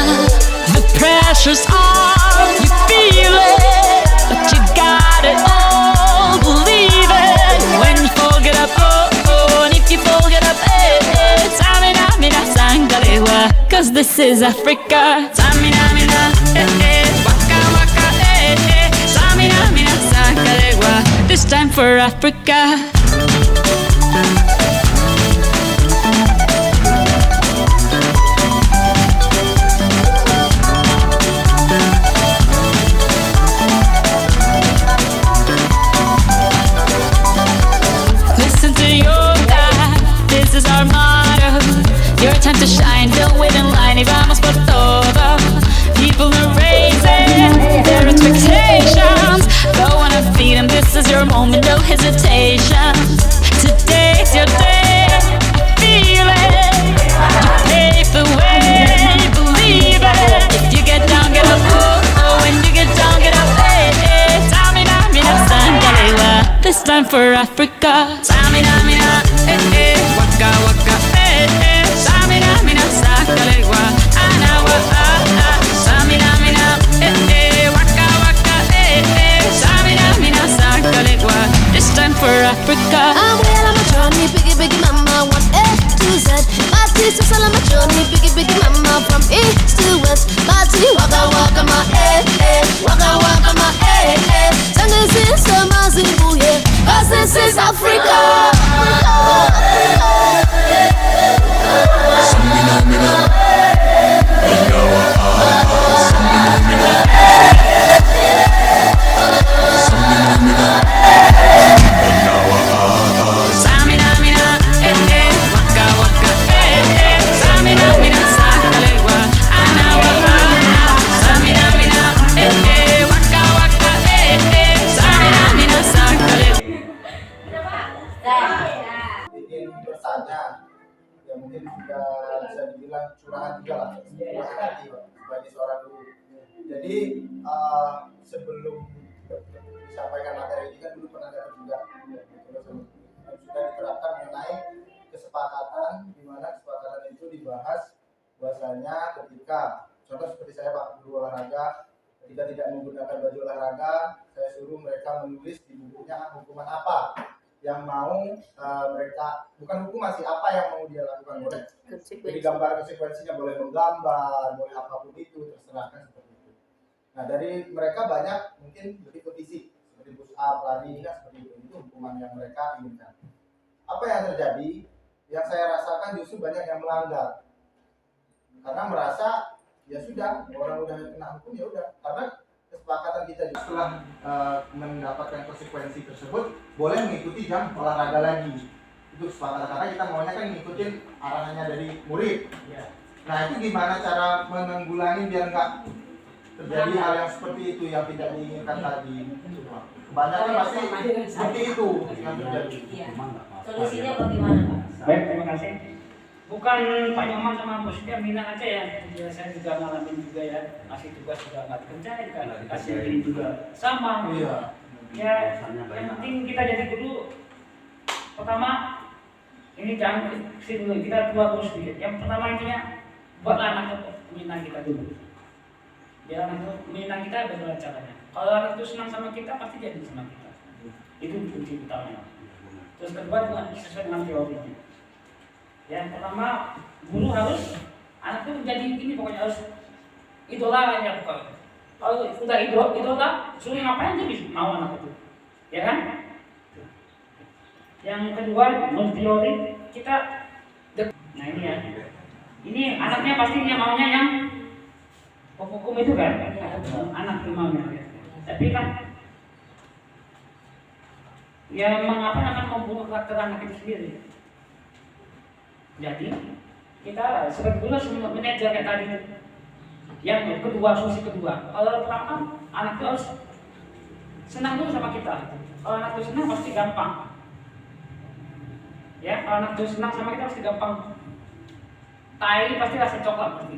The pressure's on, you feel it, but you got it all, believe it. When you fall, get up, oh, oh, and if you fall, get up, eh, eh. Samina, mina, sangalewa, 'cause this is Africa. Samina, mina, eh, eh, waka, waka, eh, eh. Samina, mina, sangalewa, this time for Africa. Listen to your God, this is our motto. Your time to shine, don't wait in line, y vamos por todo. People are raising their expectations. Go on and feed them, this is your moment, no hesitation. Today's your day, feel it. You pave the way, believe it. If you get down, get up, oh, oh. When you get down, get up, eh, eh. Samina, mina, sangalewa, this time for Africa. Samina, mina, eh, eh. Waka, waka, eh, eh. Samina, mina, sangalewa, anawa, ah, ah. Samina, mina, eh, eh. Waka, waka, eh, eh. Samina, mina, sangalewa, this time for Africa. I'm well on my journey, biggie, biggie mama, 1A to Z. My sister's all on my journey, biggie, biggie mama, from east to west. My tea, waka, waka, my eh, eh. Waka, waka, my eh, eh. Jungle sister, my Zimbu, yeah. 'Cause this is Africa. Samina, mina, eh, eh. Waka, waka, eh, eh. Samina, mina, sangalewa, anawa, ah, ah. Samina, mina, eh, eh. Waka, waka, eh, eh. Samina, mina, sangalewa. Bikin bertanya ya mungkin juga bisa dibilang curahan juga lah curahan hati Pak, sebagai seorang guru. Jadi sebelum disampaikan materi ini kan dulu pernah dapat juga terus sudah diterapkan mengenai kesepakatan di mana kesepakatan itu dibahas bahwasanya ketika contoh seperti saya Pak guru olahraga ketika tidak menggunakan baju olahraga saya suruh mereka menulis di bukunya hukuman apa yang mau mereka, bukan hukum masih apa yang mau dia lakukan, boleh jadi Konsekuensi. gambar konsekuensinya, boleh menggambar, boleh apapun itu, terserah kan seperti itu. Nah dari mereka banyak mungkin begitu fisik seperti push up, lari kan seperti itu hukuman yang mereka inginkan. Apa yang terjadi? Yang saya rasakan justru banyak yang melanggar karena merasa ya sudah orang udah kena hukum ya udah, karena kesepakatan kita juga setelah mendapatkan konsekuensi tersebut boleh mengikuti jam olahraga lagi, itu kesepakatan karena kita maunya kan ngikutin arahannya dari murid. Nah itu gimana cara menanggulangi biar nggak terjadi hal yang seperti itu yang tidak diinginkan tadi? Kebanyakan pasti seperti itu yang terjadi. Solusinya bagaimana, Pak? Baik, terima kasih. Bukan Pak Nyoman sama Musnya Minang aja ya. Ya saya juga ngalamin juga ya. Kasih tugas juga nggak dikerjain kan. Kasih ini juga sama. Iya. Ya, yang penting kita jadi guru. Pertama, ini jangan sih dulu kita dua terus dulu. Yang pertama intinya buat anak minang kita dulu. Biar anak minang kita bagaimana caranya. Kalau anak itu senang sama kita pasti jadi senang kita. Itu kunci utamanya. Terus kedua juga sesuai dengan teorinya. Yang pertama, guru harus anak itu menjadi ini, pokoknya harus idola ya bukan. Kalau udah idola, suruh ngapain aja bisa mau anak itu, ya kan? Yang kedua, menurut teori kita, nah ini ya, ini anaknya pasti dia maunya yang hukum itu kan, anak maunya. Tapi kan, ya mengapa akan membunuh karakter anak itu sendiri? Jadi kita sebagai guru harus manajer kayak tadi. Yang kedua, solusi kedua, kalau pertama anak itu harus senang dulu sama kita. Kalau anak itu senang pasti gampang. Ya, kalau anak itu senang sama kita pasti gampang. Tai pasti rasa coklat pasti.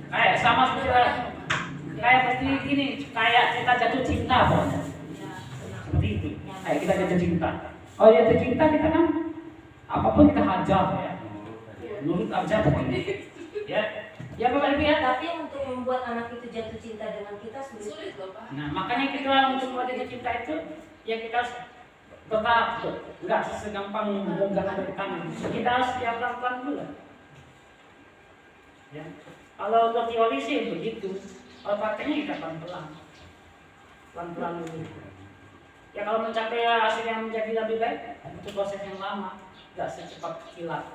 Kayak sama seperti kayak pasti gini, kayak kita jatuh cinta pokoknya. Seperti itu. Kayak kita jatuh cinta. Kalau jatuh cinta kita kan apapun kita hajar ya. Nurut aja pokoknya. Ya Bapak Ibu ya. Tapi untuk membuat anak itu jatuh cinta dengan kita sulit. Nah makanya kita untuk membuat dia cinta itu ya kita harus tetap nggak segampang menggantung dari tangan. Kita harus ya pelan-pelan dulu lah. Ya. Kalau untuk teori sih begitu. Kalau prakteknya kita pelan-pelan dulu. Ya kalau mencapai hasil yang menjadi lebih baik itu proses yang lama, nggak secepat kilat.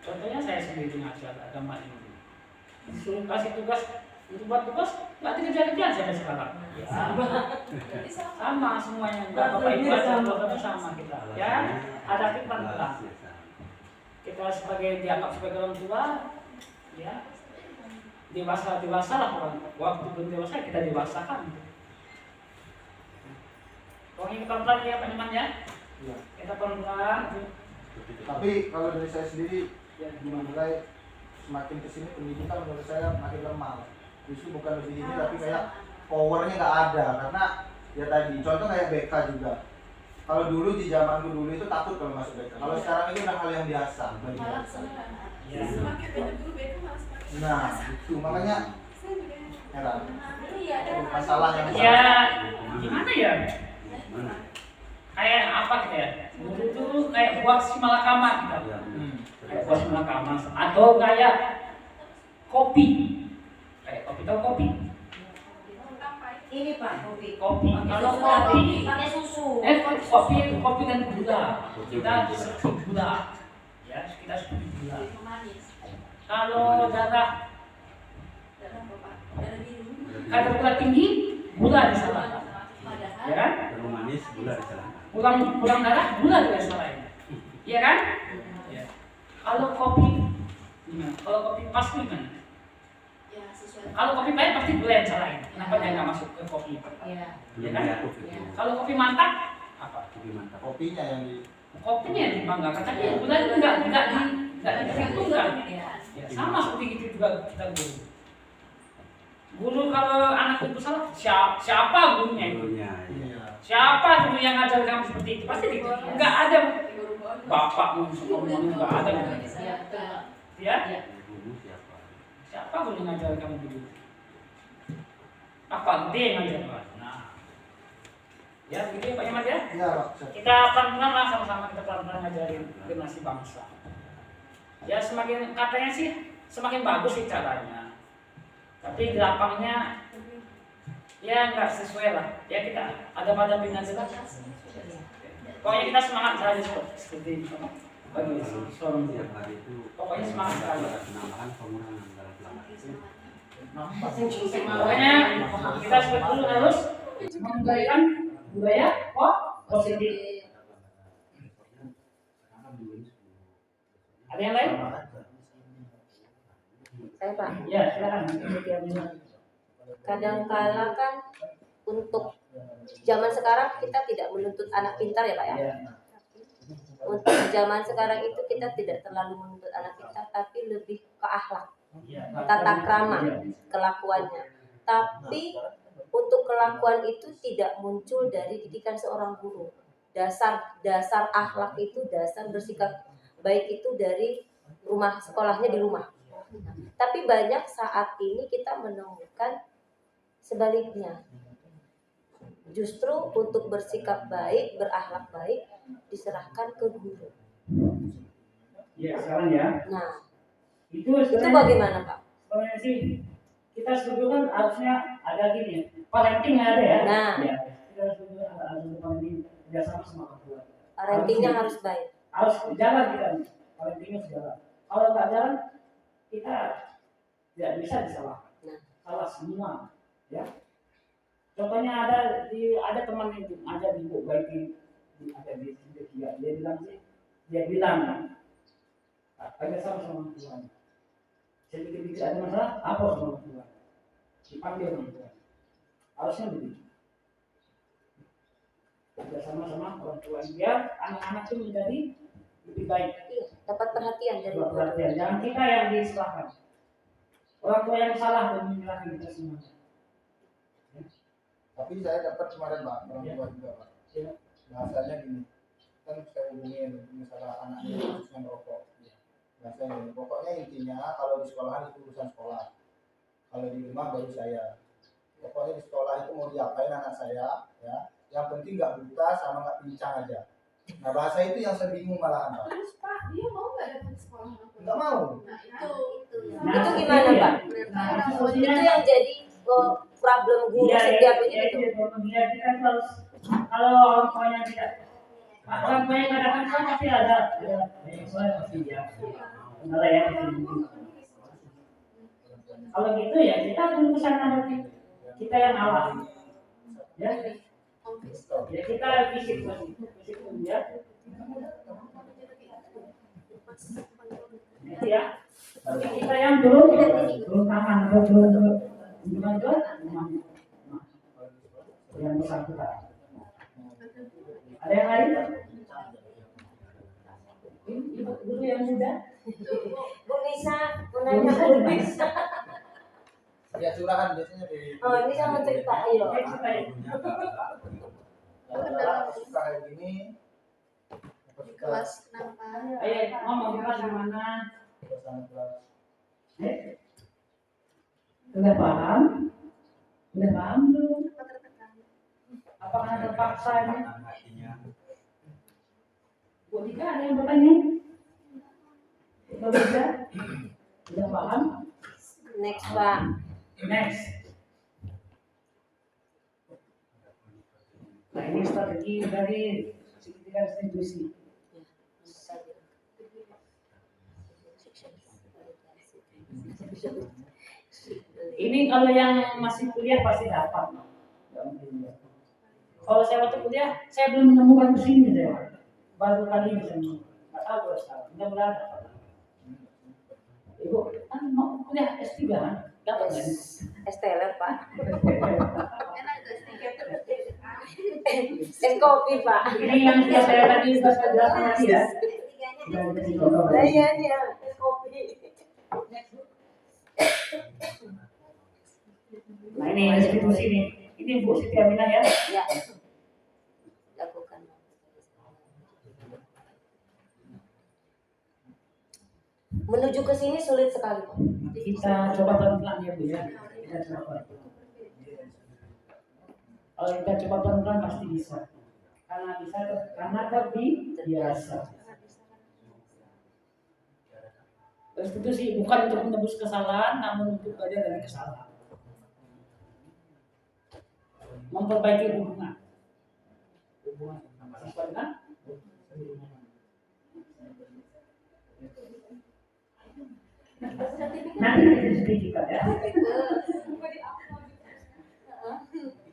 Contohnya saya sendiri ngajar agama ini, disuruh kasih tugas untuk buat tugas nggak dikejar-kejar sampai sekarang. Ya. Sama semuanya, nggak Bapak Ibu aja sama kita. Ya, ada pelan-pelan. Kita sebagai dianggap sebagai orang tua, ya dewasa lah orang. Waktu belum dewasa kita dewasakan. Pokoknya kita pelan ya Pak Nyoman ya. Kita pelan. Tapi kalau dari saya sendiri menilai semakin kesini pendidikan menurut saya makin lemah. Justru bukan lebih ini tapi kayak powernya nggak ada karena ya tadi contoh kayak BK juga. Kalau dulu di zamanku dulu itu takut kalau masuk BK. Kalau sekarang ini udah hal yang biasa. Semakin banyak guru BK malah semakin. Nah itu makanya heran. Masalah yang Ya gimana ya? Kayak apa gitu ya? Dulu kayak buah si malakama kita. Kayak buah si malakama atau kayak kopi. Kayak kopi, tahu kopi? Ini Pak, kopi. Kalau kopi pakai susu. Kopi dan gula. Kita sebut gula. Ya, kita sebut gula. Kalau darah kadar gula tinggi, gula disalahkan. Ya kan? Terlalu manis, gula disalahkan. Kurang darah, gula disalahin. Iya kan? Ya. Kalau kopi gimana? Kalau kopi pas gimana? Kalau kopi pahit pasti gula yang salahin. Kenapa dia nggak masuk ke kopi? Iya. Ya kan? Kalau kopi mantap apa? Kopi mantap. kopinya yang Kopinya dibanggakan, tapi gula itu nggak diperhitungkan. Ya, sama seperti itu juga kita guru. Guru kalau anak itu salah, siapa gurunya itu? Siapa guru yang ngajar kamu seperti itu? Pasti gitu. Nggak ada bapakmu, ngomong nggak ada. Ya? Siapa guru yang ngajar kamu begitu? Apa dia yang ngajar? Nah, Ya, begini Pak Nyamat ya. Iya, Pak. Kita pelan-pelan lah sama-sama kita pelan-pelan ngajarin generasi bangsa. Ya semakin katanya sih semakin bagus sih caranya. Tapi di lapangnya ya nggak sesuai lah. Ya kita ada bina jelas. Pokoknya kita semangat saja seperti itu. Bagi seorang dia. Setiap hari itu Pokoknya semangat saja. ada penambahan pengurangan dalam pelanggan. Pokoknya kita sebetulnya harus mengembalikan budaya positif. Ada yang lain? Saya Pak, Ya silakan. kadangkala kan untuk zaman sekarang kita tidak menuntut anak pintar ya Pak ya. Ya. Untuk zaman sekarang itu kita tidak terlalu menuntut anak pintar, tapi lebih ke akhlak, tata krama, kelakuannya. Tapi untuk kelakuan itu tidak muncul dari didikan seorang guru. Dasar akhlak itu, dasar bersikap baik itu dari rumah, sekolahnya di rumah. Tapi banyak saat ini kita menemukan sebaliknya. Justru untuk bersikap baik, berakhlak baik diserahkan ke guru. Ya sekarang ya. Nah, Itu itu bagaimana Pak? sebenarnya sih kita setuju kan harusnya ada gini. Parenting ada ya. Nah. Ya, kita setuju ada parenting kerjasama sama orang tua. Parentingnya harus baik. Harus jalan kita. Parentingnya harus jalan. Kalau nggak jalan kita tidak bisa disalahkan. Nah. Salah semua. Ya. Contohnya ada teman yang ada di Bu baik ada di dia bilang ada sama Tuhan. Sedikit ada masalah apa sama Tuhan? Dipanggil sama Tuhan. Harusnya begitu. Kita sama-sama orang tua biar anak-anak itu menjadi lebih baik. Iya, dapat perhatian dari Dapat perhatian. Jangan kita yang disalahkan. Orang tua yang salah dan menyalahkan kita semua. Tapi saya dapat kemarin Pak, orang tua juga Pak. Ya. Bahasanya gini, kan saya hubungin misalnya anaknya khususnya merokok. Bahasanya gini, pokoknya intinya kalau di sekolahan itu urusan sekolah. Kalau di rumah baru saya. Pokoknya di sekolah itu mau diapain anak saya, ya. Yang penting nggak buta sama nggak pincang aja. Nah bahasa itu yang saya bingung malahan Pak. Terus Pak, dia mau nggak dapat sekolah? Nggak mau. Nah itu. Itu gimana Pak? Itu yang jadi problem guru setiap ini gitu. Ya, kita harus kalau orang tuanya tidak orang tuanya nggak dapat kan pasti ada soal pasti ya. Kendala ya. Kalau gitu ya kita urusan nanti kita yang awal. Ya. Ya kita fisik ya. Gitu ya. Tapi kita yang turun tangan turun yang bersangkutan. Ada yang lain? Ibu guru yang muda? Bu Nisa, mau nanya Bu Nisa. Ya curahan biasanya di. Oh ini sama cerita, ayo. Kalau suka kayak gini. Kelas kenapa? Ayo ngomong kelas di mana? Udah paham? Udah paham belum? Apakah terpaksa ini? Bu Dika ada yang bertanya? Udah paham? Next Pak. Next. Nah ini strategi dari segitiga institusi. Ini kalau yang masih kuliah pasti dapat. Kalau saya waktu kuliah, saya belum menemukan mesinnya saya. Baru kali ini saya menemukan. Nggak tahu kalau sekarang. Mudah-mudahan dapat. Ibu kan mau kuliah S3 kan? Dapat nggak? Esteller Pak. Enak gak sih? Es kopi Pak. Ini yang saya tadi sudah saya jelaskan tadi ya. Iya iya, es kopi. Nah ini institusi ini. Ini Bu Siti Aminah ya. Ya. Lakukan. Menuju ke sini sulit sekali Pak. Kita coba pelan-pelan ya Bu ya. Kita coba. Kalau kita coba pelan-pelan pasti bisa. Karena terbiasa. Restitusi bukan untuk menebus kesalahan, namun untuk belajar dari kesalahan. Memperbaiki hubungan siswa dengan nanti sertifikat ya.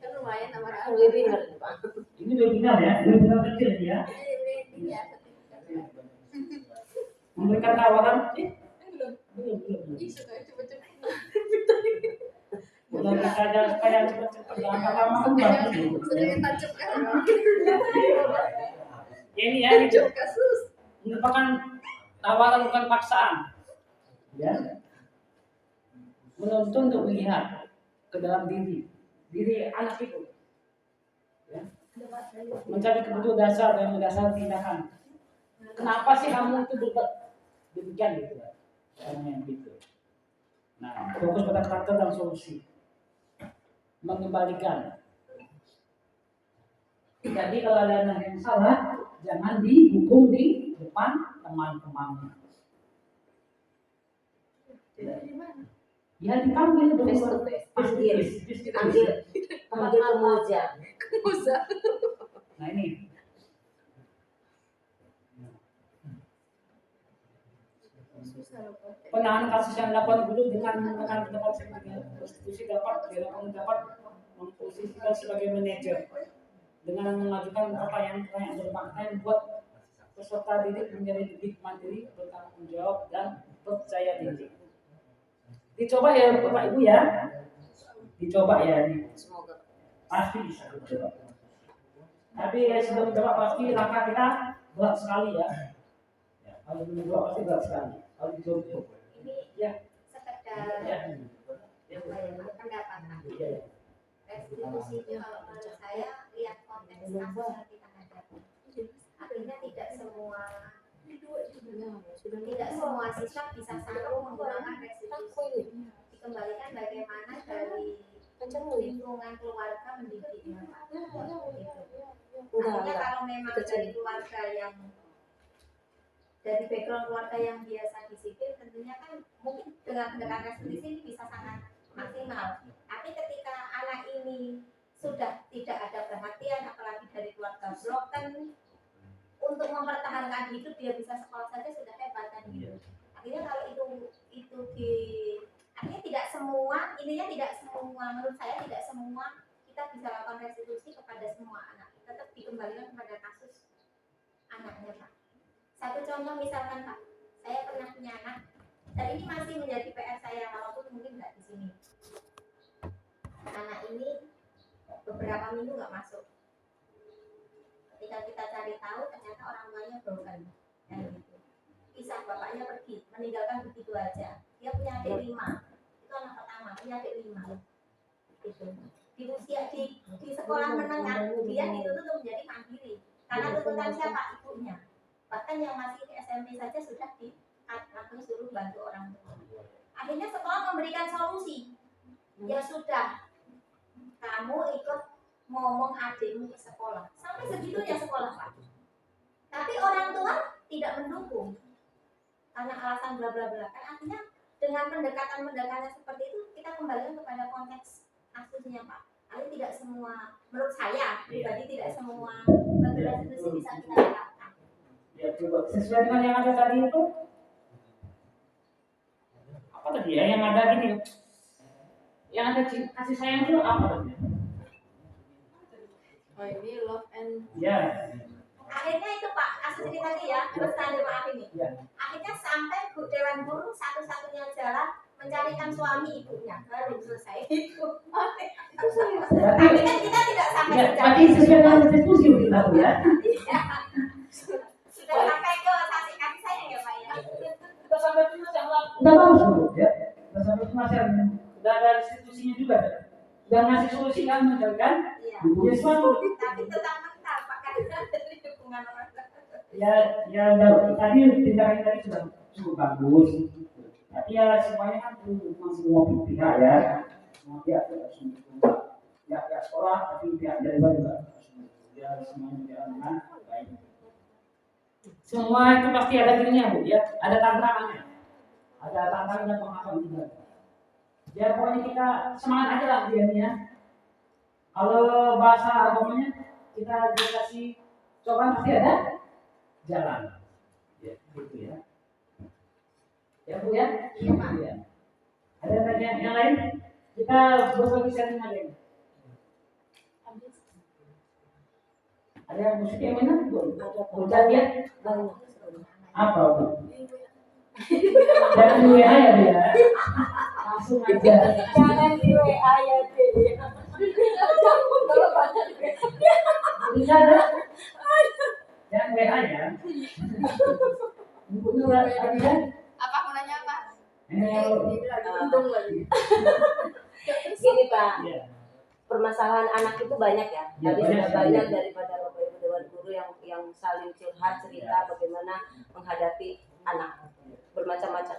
Kan lumayan sama webinar Pak. Ini webinar ya, webinar kecil ya. Memberikan tawaran belum. Belum saja supaya cepat-cepat jangan lama bagus. Ini ya merupakan tawaran bukan paksaan. Ya. Menuntun untuk melihat ke dalam diri anak itu. Ya. Mencari kebutuhan dasar dan mendasar tindakan. Kenapa sih kamu itu berbuat demikian gitu? Caranya gitu. Nah, fokus pada karakter dan solusi. Mengembalikan. Jadi kalau ada anak yang salah, jangan dihukum di depan teman-temannya. Ya dipanggil dong. Panggil kemuja. Nah ini. Penanganan kasus yang dapat dulu dengan pendapat konstitusi dapat memposisikan sebagai manajer dengan mengajukan pertanyaan bermakna buat peserta didik menjadi didik mandiri, bertanggung jawab dan percaya diri. Dicoba ya Bapak Ibu ya, dicoba ya ini. Semoga Pasti bisa dicoba. Tapi ya sebelum coba pasti langkah kita berat sekali ya. Kalau belum coba pasti berat sekali. Kalau dicoba Ini ya. sekedar Ya. pendapat. Ya. Restitusi itu kalau menurut saya lihat konteks kasus yang kita hadapi. Artinya tidak semua siswa bisa sanggup menggunakan restitusi. Dikembalikan bagaimana dari lingkungan keluarga mendidiknya. Artinya kalau memang dari keluarga yang dari background keluarga yang biasa disiplin, tentunya kan mungkin dengan pendekatan restitusi ini bisa sangat maksimal. Tapi ketika anak ini sudah tidak ada perhatian, apalagi dari keluarga broken, untuk mempertahankan hidup dia bisa sekolah saja sudah hebat kan gitu. Artinya kalau itu artinya tidak semua, intinya tidak semua, menurut saya tidak semua kita bisa lakukan restitusi kepada semua anak. Tetap dikembalikan kepada kasus anaknya Pak. Satu contoh misalkan Pak, saya pernah punya anak, dan ini masih menjadi PR saya walaupun mungkin nggak di sini. Anak ini beberapa minggu nggak masuk. Ketika kita cari tahu, ternyata orang tuanya broken. Gitu. Pisah, bapaknya pergi, meninggalkan begitu aja. Dia punya adik 5, itu anak pertama, punya adik 5. Gitu. Di usia di sekolah menengah, dia dituntut untuk menjadi mandiri. Karena tuntutan siapa? Ibunya. Bahkan yang masih di SMP saja sudah disuruh bantu orang tua. Akhirnya sekolah memberikan solusi. Ya sudah, kamu ikut ngomong adikmu ke sekolah. Sampai segitunya sekolah Pak. Tapi orang tua tidak mendukung karena alasan bla bla bla. Kan artinya dengan pendekatan seperti itu kita kembali kepada konteks kasusnya Pak. Tapi tidak semua, menurut saya pribadi tidak semua bentuk restitusi bisa kita terapkan. Ya coba sesuai dengan yang ada tadi itu. Apa tadi ya yang ada gini? Yang ada kasih sayang itu apa tadi? Oh ini love and Ya. Akhirnya itu Pak, kasus ini tadi ya, terus tadi maaf ini. Ya. Akhirnya sampai Dewan Guru satu-satunya jalan mencarikan suami ibunya, baru selesai itu. Tapi kan kita tidak sampai Ya, sejauh berarti sesuai dengan diskusi kita tuh ya. sudah sampai ke kasih sayang ya Pak ya. Kita sampai itu masih udah bagus dulu ya. Kita sampai itu masih udah ada institusinya juga. Udah ngasih solusi kan kan? Iya. Ya suatu. Tapi tetap mental Pak, karena dari dukungan orang tua. Ya tadi tindakan tadi sudah cukup bagus. Tapi ya semuanya kan masih semua pihak ya. Semua pihak harus mendukung. pihak sekolah, tapi pihak dari luar juga biar semuanya berjalan dengan baik. Semua itu pasti ada gininya Bu ya, ada tantangannya, ada tantangan dan pengalaman juga. Ya pokoknya kita semangat aja lah dia ya. Kalau bahasa agamanya kita dikasih cobaan pasti ada jalan. Ya, gitu ya. Ya Bu ya. Iya Pak. Ya. Ada pertanyaan yang lain? Kita berbagi sharing aja. Ada yang musik yang mana? Ada ya? Banyak. Apa Bu? Jangan di WA ya Bu ya. Langsung aja. Jangan di WA ya deh. Bisa ada? Jangan WA ya. Ibu Nur ada ya? Apa mau nanya apa? Untung lagi. Gini Pak, Iya. permasalahan anak itu banyak ya. Ya, Tadi banyak sudah banyak sekali. daripada Bapak Ibu Dewan Guru yang saling curhat cerita bagaimana menghadapi anak bermacam-macam.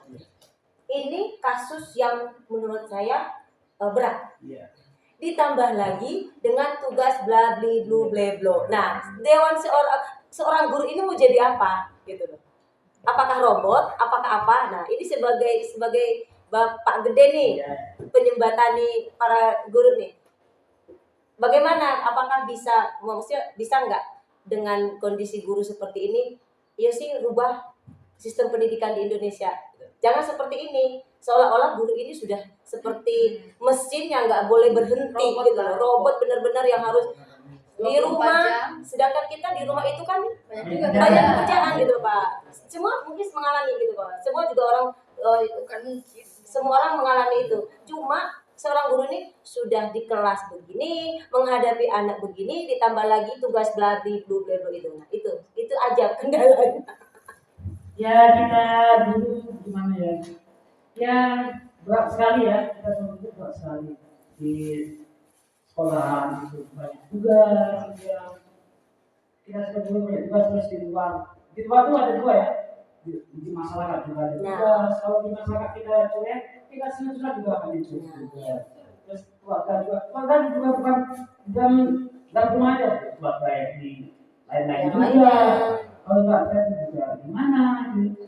Ini kasus yang menurut saya berat. Iya. Ditambah lagi dengan tugas bla bli blu ble blo. Nah, dewan seorang guru ini mau jadi apa gitu loh. Apakah robot, apakah apa? Nah, ini sebagai Bapak Gede nih, penyembatani para guru nih. Bagaimana? Apakah maksudnya bisa nggak dengan kondisi guru seperti ini? Ya sih, rubah sistem pendidikan di Indonesia. Jangan seperti ini. Seolah-olah guru ini sudah seperti mesin yang nggak boleh berhenti Robot gitu loh. lah. Robot benar-benar yang harus di 24 rumah. jam. Sedangkan kita di rumah itu kan Banyak juga banyak pekerjaan gitu Pak. Semua mungkin mengalami gitu Pak. Semua juga orang bukan mungkin. semua orang mengalami itu. Cuma seorang guru ini sudah di kelas begini, menghadapi anak begini, ditambah lagi tugas bla bla bla bla itu. Nah, itu aja kendalanya. Ya kita dulu gimana ya? Ya berat sekali ya, kita dulu berat sekali di sekolahan itu banyak tugas yang kita sudah dulu banyak tugas terus di luar. Di luar tuh ada dua ya, di masyarakat juga ada tugas. Kalau di masyarakat kita cuek, kita sudah juga akan dicuek. Terus keluarga juga bukan dalam rumah aja, keluarga yang di lain-lain juga. Kalau nggak ada juga gimana gitu.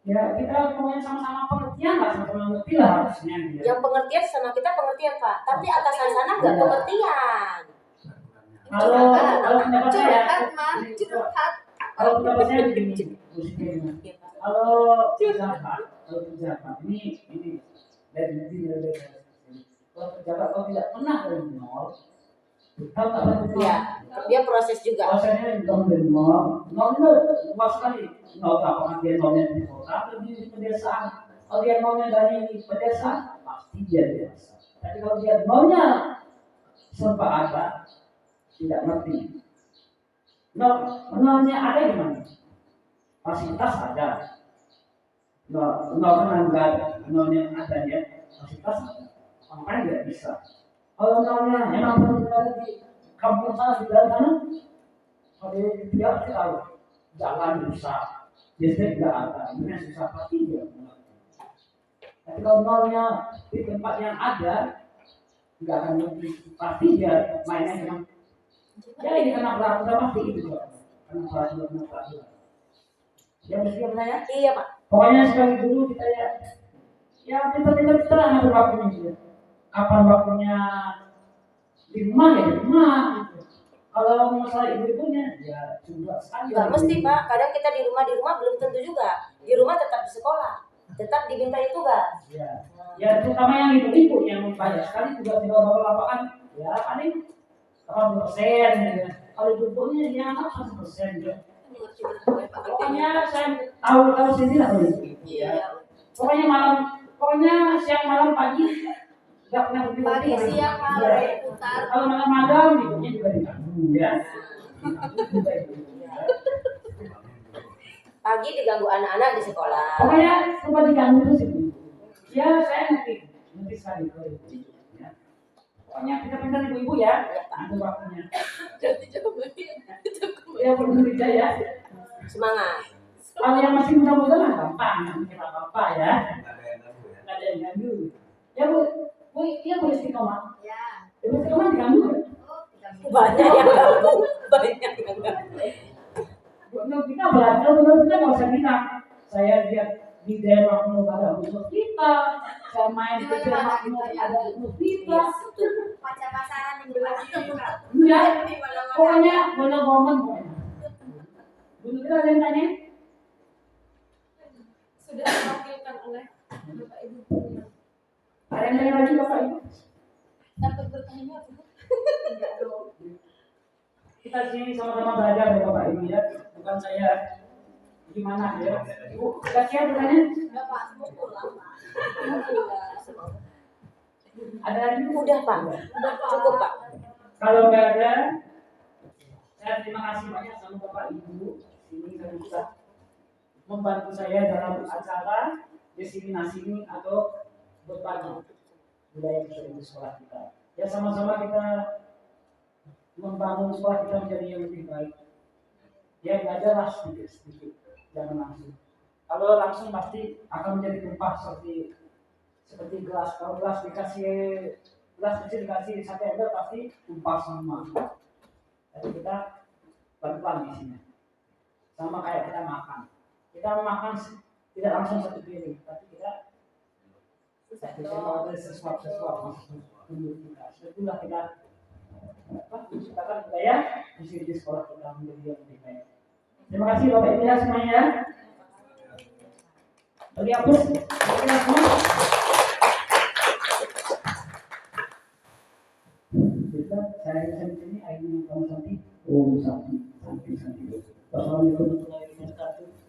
Ya kita pokoknya sama-sama pengertian lah, sama-sama ngerti lah harusnya gitu. Yang pengertian sama kita pengertian Pak, tapi atasan sana nggak pengertian. Kalau pendapat saya, Curhat. kalau pendapat saya begini, kalau pejabat ini dari kalau pejabat kalau tidak pernah dari nol, tahu nggak berarti? Iya, dia proses juga. Prosesnya dari nol itu luas sekali. Nol apakah dia nolnya di kota atau di pedesaan? Kalau dia nolnya dari pedesaan, pasti dia dewasa. Tapi kalau dia nolnya serba ada, tidak ngerti. Nolnya ada di mana? Fasilitas ada. Nol kan enggak ada. Nolnya ada ya. Fasilitas ada. Makanya tidak bisa. Kalau nolnya memang berada di kampung sana di dalam sana, kalau dia tahu jalan rusak, listrik tidak ada, ini susah pasti dia. Tapi kalau nolnya di tempat yang ada, tidak akan mungkin pasti dia mainnya memang. Ya ini karena peraturan pasti itu karena peraturan. Ya mesti saya. Iya Pak. Pokoknya sekali dulu kita ya kita lah ngatur waktunya gitu. Kapan waktunya di rumah ya di rumah gitu. Kalau masalah ibu-ibunya ya juga sekali. Nggak mesti Pak, kadang kita di rumah belum tentu juga. Di rumah tetap di sekolah, tetap dimintai tugas. Ya, ya terutama yang ibu-ibu yang banyak sekali juga tinggal bapak-bapak kan ya paling 80% ya. Kalau ibu-ibunya ya 100% ya. Pokoknya saya tahu sendiri lah kalau itu. Ya. Pokoknya siang malam pagi nggak pernah berhenti. Pagi, siang, malam, putar. Kalau malam ibunya juga diganggu ya. Pagi diganggu anak-anak di sekolah. Pokoknya coba diganggu terus ibu. Ya saya ngerti sekali kalau itu. Ya. Pokoknya kita pintar ibu-ibu ya. Ada waktunya. Jadi jawabannya Ya bekerja ya. Semangat. Kalau yang masih muda-muda lah gampang, nggak apa-apa ya. Nggak ada yang ganggu. Ya bu, ya bu istiqomah. ya. Terus kemana diganggu ya? Banyak yang ganggu, banyak yang ganggu. Menurut kita belajar, menurut kita nggak usah bilang. Saya lihat di daerah mau ada musuh kita, saya main di daerah mau ada musuh kita. Pacar-pacaran di luar. Ya, pokoknya boleh momen pokoknya. Dulu kita ada yang tanya? Sudah diwakilkan oleh Bapak Ibu. Ada yang tanya lagi Bapak Ibu? Takut bertanya. Enggak dong. Kita sini sama-sama belajar ya Bapak Ibu ya, bukan saya gimana ya. Ibu, sudah siap bertanya? Bapak mau pulang, Pak. Ada lagi? Udah Pak, cukup Pak. Kalau nggak ada, saya terima kasih banyak sama Bapak Ibu. Ini yang bisa membantu saya dalam acara diseminasi ini atau berbagi budaya di sekolah kita. Ya sama-sama kita membangun sekolah kita menjadi yang lebih baik. Ya belajarlah sedikit-sedikit, jangan langsung. Kalau langsung pasti akan menjadi tumpah seperti gelas. Kalau gelas kecil dikasih satu ember pasti tumpah semua. Jadi kita pelan-pelan di sini. Sama kayak kita makan. Kita makan tidak langsung satu piring, tapi kita sesuatu tubuh kita. Itulah kita menciptakan budaya di sekolah kita menjadi yang lebih baik. Terima kasih Bapak Ibu ya semuanya. Bagi hapus, kita semua. Kita saya di sini, ayo kamu santi, santi. Wassalamualaikum warahmatullahi wabarakatuh.